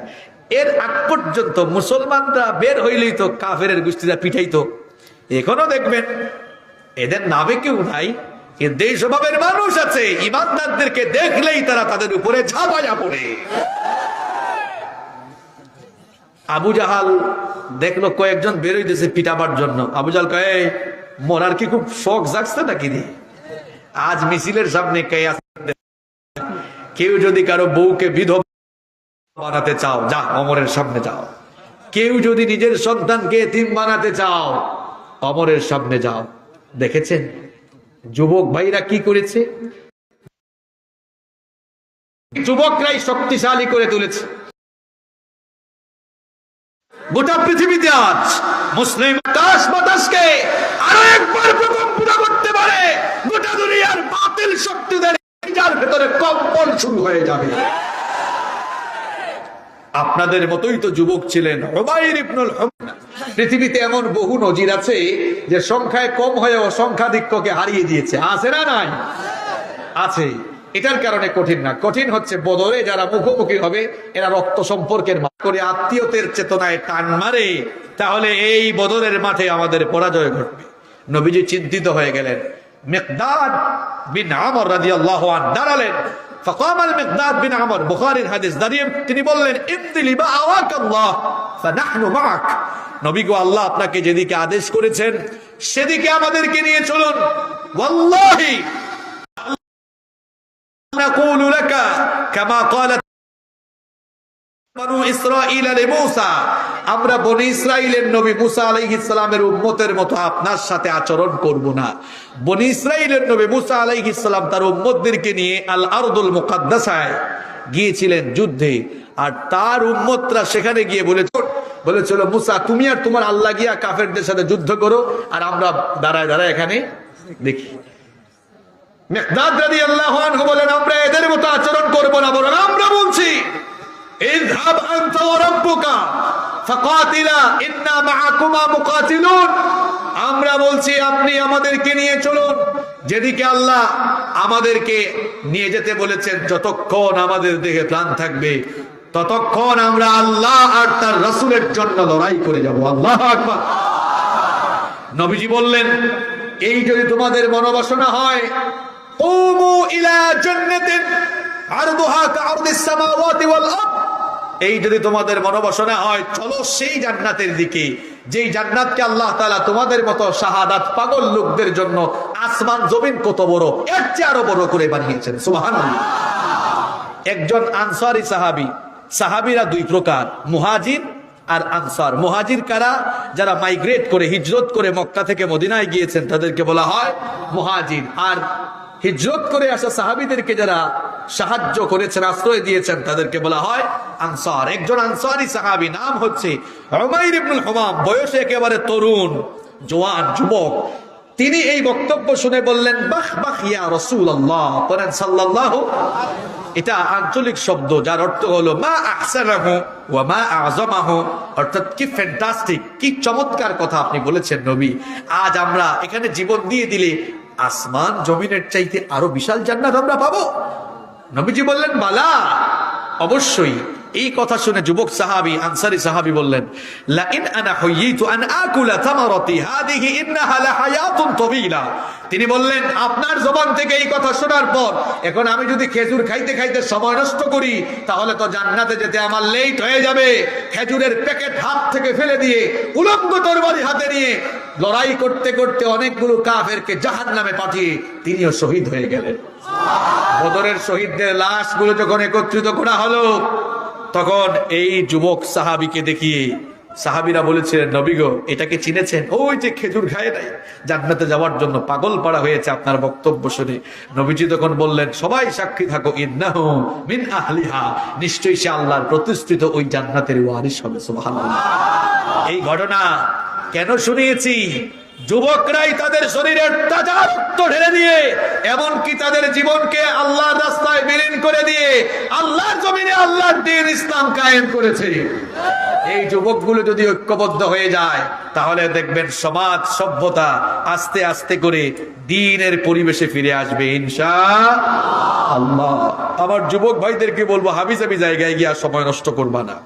এর আগ পর্যন্ত মুসলমানরা বের হইলেই তো কাফেরের গোষ্ঠীরা পিঠাইতো। এখনো দেখবেন এদের নামে কেউ নাই, কিন্তু এই স্বভাবের মানুষ আছে, ইমানদারদেরকে দেখলেই তারা তাদের উপরে ঝাঁপাইয়া পড়ে। আবু জাহাল দেখলো কয়েকজন বেরোইতেছে পিটাবার জন্য। আবু জাহাল কয়ে, মরার কি খুব শখ জাগছে নাকি রে? আজ মিছিলের সামনে কেউ যদি কারো বউকে বিধবা বানাতে চাও, যা অমরের সামনে যাও। কেউ যদি নিজের সন্তানকে এতিম বানাতে চাও, অমরের সামনে যাও। দেখেছেন যুবক ভাইরা কি করেছে? যুবকরাই শক্তিশালী করে তুলেছে গোটা পৃথিবীতে। আজ মুসলিম আকাশ বাতাসকে আরো একবার প্রকম্পিত করতে পারে। গোটা দুনিয়ার বাতিল শক্তিদের যার ভেতরে কম্পন শুরু হয়ে যাবে। আপনাদের মতোই তো যুবক ছিলেন উমাইর ইবনুল হুমাম। পৃথিবীতে এমন বহু নজির আছে যে সংখ্যায় কম হয়েও সংখ্যাধিক্যকে হারিয়ে দিয়েছে। আছে না নাই? আছে। এটার কারণে কঠিন না, কঠিন হচ্ছে বদরে যারা মুখোমুখি হবে এরা রক্ত সম্পর্কের করে আত্মীয়তের চেতনায় টান মারে, তাহলে এই বদরের মাঠে আমাদের পরাজয় ঘটবে। নবীজি চিন্তিত হয়ে গেলেন। মিকদাদ বিন আমর রাদিয়াল্লাহু আনহু দাঁড়ালেন। فقام المقداد بن عمر বুখারীর হাদিস, দাঁড়িয়ে তিনি বললেন, ইমতিলি মা আওয়াকাল্লাহ ফানাহনু মাআক। নবী গো, আল্লাহ আপনাকে যেদিকে আদেশ করেছেন সেদিকে আমাদেরকে নিয়ে চলুন। ওয়াল্লাহি নাকুলু লাকা কামা ক্বালাত বনু ইসরাঈল লিমূসা। আমরা বনি ইসরাইলের নবী মুসা আলাইহিস সালামের উম্মতের মতো আপনার সাথে আচরণ করব না। বনি ইসরাইলের নবী মুসা আলাইহিস সালাম তার উম্মতদেরকে নিয়ে আল আরদুল মুকাদ্দাসায় গিয়েছিলেন যুদ্ধে, আর তার উম্মতরা সেখানে গিয়ে বলেছিল মুসা, তুমি আর তোমার আল্লাহ গিয়া কাফেরদের সাথে যুদ্ধ করো, আর আমরা দাঁড়ায় দাঁড়ায় এখানে দেখি। মিকদাদ রাদিয়াল্লাহু আনহু বলেন, আমরা এদের মতো আচরণ করব না, বরং আমরা বলছি ইযহাব আনতা ওয়া রাব্বুকা ফাকাতিলা ইন্না মাআকুমা মুকাতিলুন। আমরা বলছি আপনি আমাদেরকে নিয়ে চলুন যেদিকে আল্লাহ আমাদেরকে নিয়ে যেতে বলেছেন। যতক্ষণ আমাদের দেহে প্রাণ থাকবে ততক্ষণ আমরা আল্লাহ আর তার রাসূলের জন্য লড়াই করে যাব। আল্লাহু আকবার। নবীজি বললেন, এই যদি তোমাদের মনোবাসনা হয়, কুমু ইলা জান্নাতিন আরদুহা কাআরদিস সামাওয়াতি ওয়াল আরদ, এই যদি তোমাদের মনোবাসনা হয়, চলো সেই জান্নাতের দিকে, যেই জান্নাতকে আল্লাহ তাআলা তোমাদের মতো শাহাদাত পাগল লোকদের জন্য আসমান জমিন কত বড়, এর চেয়ে আরো বড় করে বানিয়েছেন। সুবহানাল্লাহ। একজন আনসারী সাহাবী, সাহাবীরা দুই প্রকার, মুহাজির আর আনসার। মুহাজির কারা? যারা মাইগ্রেট করে হিজরত করে মক্কা থেকে মদিনায় গিয়েছেন তাদেরকে বলা হয় মুহাজির। আর হিজরত করে আসা সাহাবীদেরকে যারা সাহায্য করেছেন, আশ্রয় দিয়েছেন, তাদেরকে বলা হয় আনসার। একজন আনসারী সাহাবী, নাম হচ্ছে উমাইর ইবনুল হুমাম, বয়সে একেবারে তরুণ, জওয়ান, যুবক। তিনি এই বক্তব্য শুনে বললেন, বাহ বাহ ইয়া রাসূলুল্লাহ, পড়েন সাল্লাল্লাহু। এটা আঞ্চলিক শব্দ যার অর্থ হলো মা আহসানাহু ওয়া মা আযমাহু, অর্থাৎ কি ফ্যান্টাস্টিক, কি চমৎকার কথা আপনি বলেছেন নবী। আজ আমরা এখানে জীবন দিয়ে দিলে আসমান জমিনের চাইতে আরো বিশাল জান্নাত আমরা পাবো। নবীজি বললেন, বালা, অবশ্যই। এই কথা শুনে যুবক সাহাবী, আনসারী সাহাবী বললেন, লা ইন আনা হুয়িতু আন আকুলা তামারাতি হাদিহি ইন্নাহা লাহায়াতুন তাওয়িলা। তিনি বললেন, আপনার জবান থেকে এই কথা শোনার পর এখন আমি যদি খেজুর খাইতে খাইতে সময় নষ্ট করি, তাহলে তো জান্নাতে যেতে আমার লেট হয়ে যাবে। খেজুরের প্যাকেট হাত থেকে ফেলে দিয়ে উলঙ্গ তরবারি হাতে নিয়ে লড়াই করতে করতে অনেকগুলো কাফেরকে জাহান্নামে পাঠিয়ে তিনিও শহীদ হয়ে গেলেন। বদরের শহীদদের লাশগুলো যখন একত্রিত করা হলো, তখন এই যুবক সাহাবীকে দেখিয়ে সাহাবীরা বলেছিলেন, নবী গো, এটাকে চিনেছেন? ওই যে খেজুর খায় নাই, জান্নাতে যাওয়ার জন্য পাগল পাড়া হয়েছে আপনার বক্তব্য শুনে। নবীজি তখন বললেন, সবাই সাক্ষী থাকো, ইন্নাহু মিন আহলিহা, নিশ্চয়ই সে আল্লাহর প্রতিষ্ঠিত ওই জান্নাতের ওয়ারিস হবে। সুবহানাল্লাহ। এই ঘটনা কেন শুনিয়েছি? যুবকরাই তাদের শরীরের তাজা রক্ত ঢেলে দিয়ে, এমনকি তাদের জীবনকে আল্লাহর রাস্তায় বিলীন করে দিয়ে আল্লাহর জমিনে আল্লাহর দ্বীন ইসলাম কায়েম করেছে। এই যুবকগুলো যদি ঐক্যবদ্ধ হয়ে যায়, তাহলে দেখবেন সমাজ সভ্যতা আস্তে আস্তে করে দ্বীনের পরিবেশে ফিরে আসবে ইনশাআল্লাহ। আমার যুবক ভাইদেরকে বলবো, হাবিজাবি জায়গায় গিয়ে সময় নষ্ট করবা না।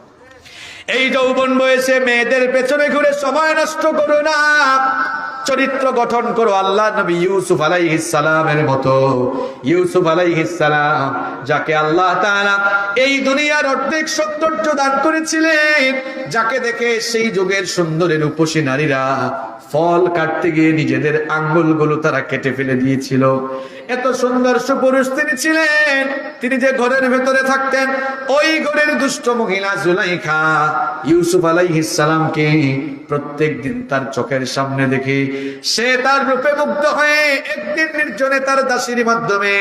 এই যৌবন বয়সে মেয়েদের পেছনে ঘুরে সময় নষ্ট করো না। চরিত্র গঠন করো আল্লাহ নবী ইউসুফ আলাইহিস সালামের মতো। ইউসুফ আলাইহিস সালাম যাকে আল্লাহ তাআলা এই দুনিয়ার অর্ধেক সৌন্দর্য দান করেছিলেন, যাকে দেখে সেই যুগের সুন্দরী রূপসী নারীরা ফল কাটতে গিয়ে নিজেদের আঙ্গুলগুলো তারা কেটে ফেলে দিয়েছিল। এত সুন্দর সুপুরুষ তিনি ছিলেন। তিনি যে ঘরের ভেতরে থাকতেন, ওই ঘরের দুষ্ট মহিলা জুলাইখা ইউসুফ আলাইহিস সালামকে প্রত্যেক দিন তার চোখের সামনে দেখে সে তার রূপে মুগ্ধ হয়ে একদিন নির্জনে তার দাসীর মাধ্যমে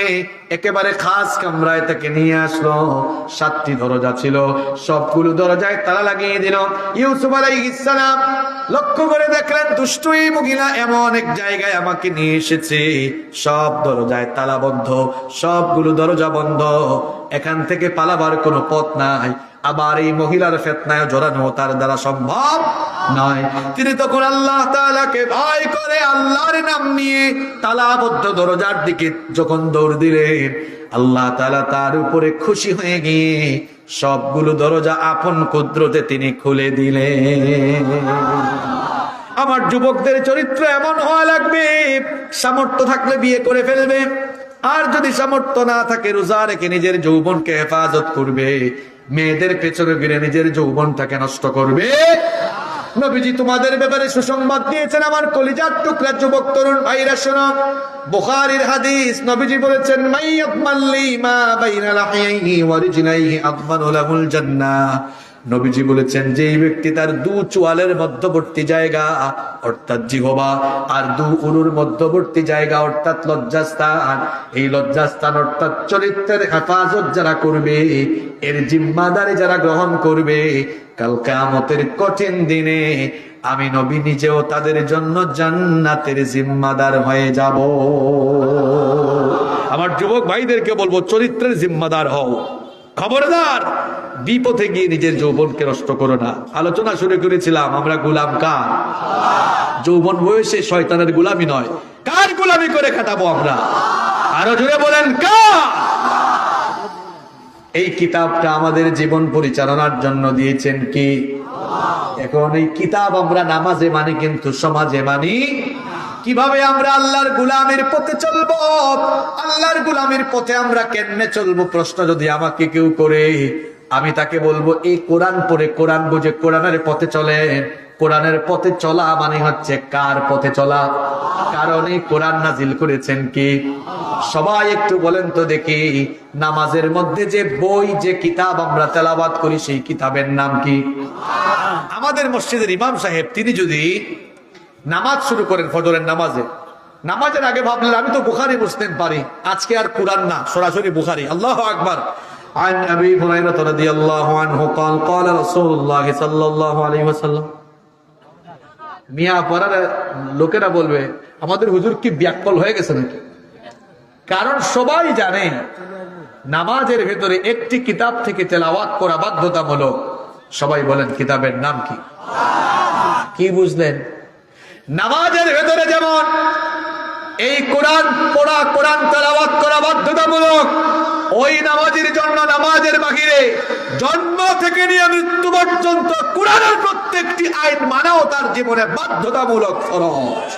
একেবারে খাস কামরায় তাকে নিয়ে আসলো। 7টি দরজা ছিল, সবগুলো দরজায় তালা লাগিয়ে দিল। ইউসুফ আলাইহিস সালাম লক্ষ্য করে দেখলেন দুষ্ট এই মহিলা এমন এক জায়গায় আমাকে নিয়ে এসেছে, সব দরজায় তালাবদ্ধ, সবগুলো দরজা বন্ধ, এখান থেকে পালাবার কোনো পথ নাই। আবার এই মহিলার ফিতনায় জড়ানো তার দ্বারা সম্ভব নয়। তিনি তখন আল্লাহ তাআলাকে ভয় করে আল্লাহর নাম নিয়ে তালাবদ্ধ দরজার দিকে যখন দৌড় দিলেন, আল্লাহ তাআলা তার উপরে খুশি হয়ে গিয়ে সবগুলো দরজা আপন কুদরতে তিনি খুলে দিলেন। আমার যুবকদের চরিত্র এমন হওয়া লাগবে, সামর্থ্য থাকলে বিয়ে করে ফেলবে, আর যদি সামর্থ্য না থাকে রোজা রেখে নিজের যৌবনকে হেফাজত করবে, মেয়েদের পেছনে ঘিরে নিজের যৌবনটাকে নষ্ট করবে। নবীজি তোমাদের ব্যাপারে সুসংবাদ দিয়েছেন আমার কলিজার টুকরা যুবক তরুণ ভাইরা শোনো। বুখারীর হাদিস, নবীজি বলেছেন মাইয়াকমাল্লি মা বাইনা লাহিয়াইহি ওয়া রিজলাইহি আযমানু লাহুল জান্নাহ। নবীজি বলেছেন যে ব্যক্তি তার দু চোয়ালের মধ্যবর্তী জায়গা অর্থাৎ জিহবা আর দু উরুর মধ্যবর্তী জায়গা অর্থাৎ লজ্জাস্থান, এই লজ্জাস্থান অর্থাৎ চরিত্রের হেফাজত যারা করবে, এর জিম্মাদারি যারা গ্রহণ করবে, কাল কিয়ামতের কঠিন দিনে আমি নবী নিজেও তাদের জন্য জান্নাতের জিম্মাদার হয়ে যাব। আমার যুবক ভাইদেরকে বলবো চরিত্রের জিম্মাদার হও, খবরদার বিপথে গিয়ে নিজের যৌবনকে নষ্ট করো না। আলোচনা শুরু করেছিলাম আমরা গোলাম কার? যৌবন বয়সে শয়তানের গোলামি নয়, কার গোলামি করে কাটাবো আমরা? আরো জোরে বলেন কার? এই কিতাবটা আমাদের জীবন পরিচালনার জন্য দিয়েছেন কি? এখন এই কিতাব আমরা নামাজে মানি কিন্তু সমাজে মানি। কিভাবে আমরা আল্লাহর গোলামের পথে চলবো, আল্লাহর গোলামের পথে আমরা কেমনে চলবো প্রশ্ন যদি আমাকে কেউ করে, আমি তাকে বলবো এই কোরআন পড়ে কোরআন বুঝে কোরআনের পথে চলেন। কোরআনের পথে চলা মানে হচ্ছে কার পথে চলা? কারণ এই কোরআন নাজিল করেছেন কি? সবাই একটু বলেন তো দেখি, নামাজের মধ্যে যে বই যে কিতাব আমরা তেলাওয়াত করি সেই কিতাবের নাম কি? আমাদের মসজিদের ইমাম সাহেব তিনি যদি নামাজ শুরু করেন ফজরের নামাজে, নামাজের আগে ভাবলেন আমি তো বুখারী মুসলিম পারি, আজকে আর কোরআন না, সরাসরি বুখারী। আল্লাহু আকবার। عن أبي هريرة رضي الله عنه قال قال رسول الله صلى الله عليه وسلم। মিয়া পড়ার লোকেরা বলবে আমাদের হুজুর কি ব্যাককল হয়ে গেছে নাকি? কারণ সবাই জানে নামাজের ভেতরে একটি কিতাব থেকে তেলাওয়াত করা বাধ্যতামূলক। সবাই বলেন কিতাবের নাম কি? কি বুঝলেন? নামাজের ভেতরে যেমন এই কোরআন পড়া, কোরআন তেলাওয়াত করা বাধ্যতামূলক, ওই নামাজের জন্য নামাজের বাহিরে জন্ম থেকে নিয়ে মৃত্যু পর্যন্ত কোরআনের প্রত্যেকটি আইন মানাও তার জীবনে বাধ্যতামূলক ফরজ।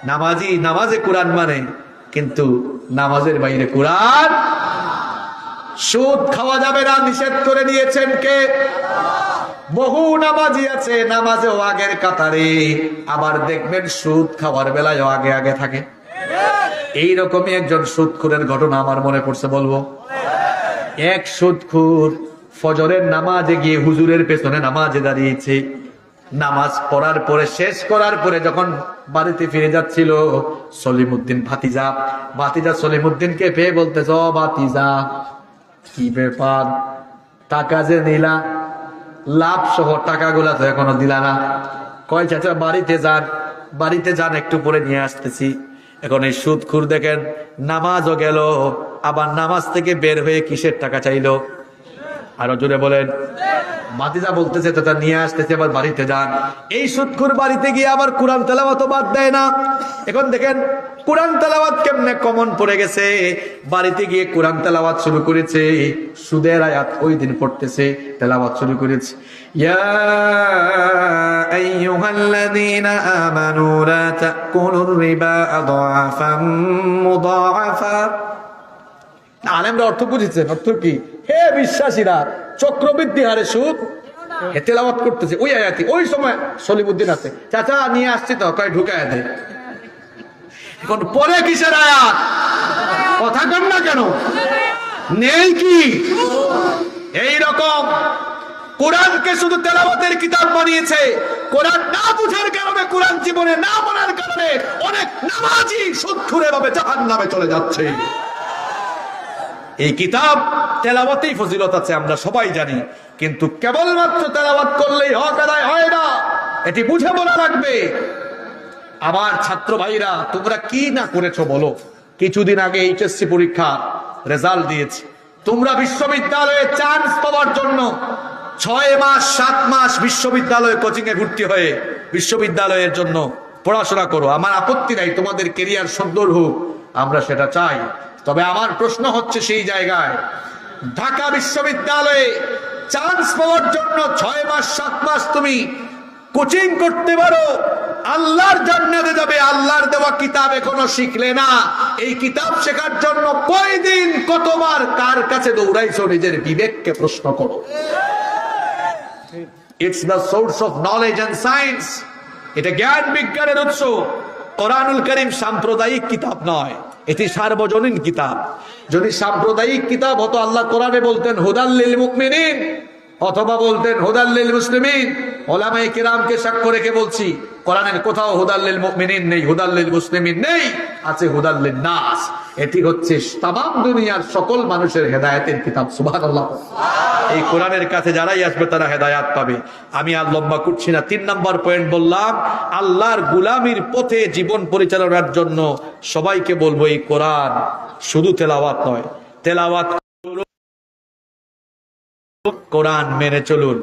নামাজি নামাজে কোরআন মানে, কিন্তু নামাজের বাইরে কোরআন। সুদ খাওয়া যাবে না, নিষেধ করে দিয়েছেন কে? বহু নামাজি আছে নামাজেও আগের কাতারে, আবার দেখবেন সুদ খাওয়ার বেলায় আগে আগে থাকে। এইরকমই একজন সুদখোরের ঘটনা আমার মনে পড়ছে, বলবো। এক সুদখোর ফজরের নামাজে গিয়ে হুজুরের পেছনে নামাজে দাঁড়িয়েছে। নামাজ পড়ার পরে শেষ করার পরে যখন বাড়িতে ফিরে যাচ্ছিল, সলিমউদ্দিন ভাতিজা সলিমউদ্দিনকে পেয়ে বলতেছে, ও ভাতিজা কি ব্যাপার, টাকা যে নিলা লাভ সহ টাকাগুলা তো এখনো দিলা না। কয় চাচা বাড়িতে যান একটু পরে নিয়ে আসতেছি। এখন এই সুদখোর দেখেন নামাজও গেল, আবার নামাজ থেকে বের হয়ে কিসের টাকা চাইলো? আরো জোরে বলেন। ভাতিজা বলতেছে চাচা নিয়ে আসতেছে, আবার বাড়িতে যান। এই সুদখোর বাড়িতে গিয়ে আবার কোরআন তেলাওয়াত বাদ দেয় না। এখন দেখেন কোরআন তেলাওয়াত কেমনে কমন পড়ে গেছে। বাড়িতে গিয়ে কোরআন তেলাওয়াত শুরু করেছে, সুদের আয়াত ওই দিন পড়তেছে, তেলাওয়াত শুরু করেছে। يا أيها الذين آمنوا لا تأكلوا الربا أضعافا مضاعفا আলেমরা অর্থ বুঝেছেন। অর্থ কি? হে বিশ্বাসীরা, চক্রবৃদ্ধি হারে সুদ। হে তেলাওয়াত করতেছে ওই আয়াতি। ওই সময় সলিমুদ্দিন আছে, চাচা নিয়ে আসছি তো, কয় ঢুকায় দেয়। এখন পরে কিসের আয়াত? কথা কন না কেন? নেই কি? এই রকম কোরআনকে শুধু তেলাওয়াতের কিতাব বানিয়েছে। কোরআন না বুঝার কারণে, কোরআন জীবনে না পড়ার কারণে অনেক নামাজি সুদখোরে ভাবে জাহান্নামে চলে যাচ্ছে। এই কিতাব তেলাওয়াতেই ফজিলত আছে, আমরা সবাই জানি, কিন্তু কেবলমাত্র তেলাওয়াত করলেই হক আদায় হয় না, এটি বুঝে বলা লাগবে। আমার ছাত্র ভাইরা, তোমরা কি না করেছো বলো? কিছুদিন আগে এইচএসসি পরীক্ষা রেজাল্ট দিয়েছে। তোমরা বিশ্ববিদ্যালয়ে চান্স পাওয়ার জন্য 6 মাস 7 মাস বিশ্ববিদ্যালয়ে কোচিং এ ভর্তি হয়ে বিশ্ববিদ্যালয়ের জন্য পড়াশোনা করো। আমার আপত্তি নাই, তোমাদের কেরিয়ার সুন্দর হোক, আমরা সেটা চাই। তবে আমার প্রশ্ন হচ্ছে, সেই জায়গায় ঢাকা বিশ্ববিদ্যালয়ে চান্স পাওয়ার জন্য 6 মাস 7 মাস তুমি কোচিং করতে পারো, আল্লাহর জান্নাতে যাবে, আল্লাহর দেওয়া কিতাব এখনো শিখলে না। এই কিতাব শেখার জন্য কয়দিন কতবার কার কাছে দৌড়াইছো? নিজের বিবেককে প্রশ্ন করো। It's the source of knowledge and science. এটা জ্ঞান বিজ্ঞানের উৎস। কোরআনুল কারীম সাম্প্রদায়িক কিতাব নয়, এটি সার্বজনীন কিতাব। যদি সাম্প্রদায়িক কিতাব হতো, আল্লাহ কোরআনে বলতেন হুদাল লিল মুমিনিন, অথবা বলতেন হুদাল লিল মুসলিমিন। উলামায়ে কিরামকে সাক্ষ্য রেখে বলছি, কোরআনের কোথাও হুদাল লিল মুমিনিন নেই, হুদাল লিল মুসলিমিন নেই, আছে হুদাল লিন নাস। এটি হচ্ছে তামাম দুনিয়ার সকল মানুষের হেদায়েতের কিতাব। সুবহানাল্লাহ। এই কোরআনের কাছে যারাই আসবে তারা হেদায়াত পাবে। আমি আর লম্বা করছি না। 3 নম্বর পয়েন্ট বললাম, আল্লাহর গুলামির পথে জীবন পরিচালনার জন্য সবাইকে বলবো, এই কোরআন শুধু তেলাওয়াত নয়, তেলাওয়াত কোরআন মেনে চলুন।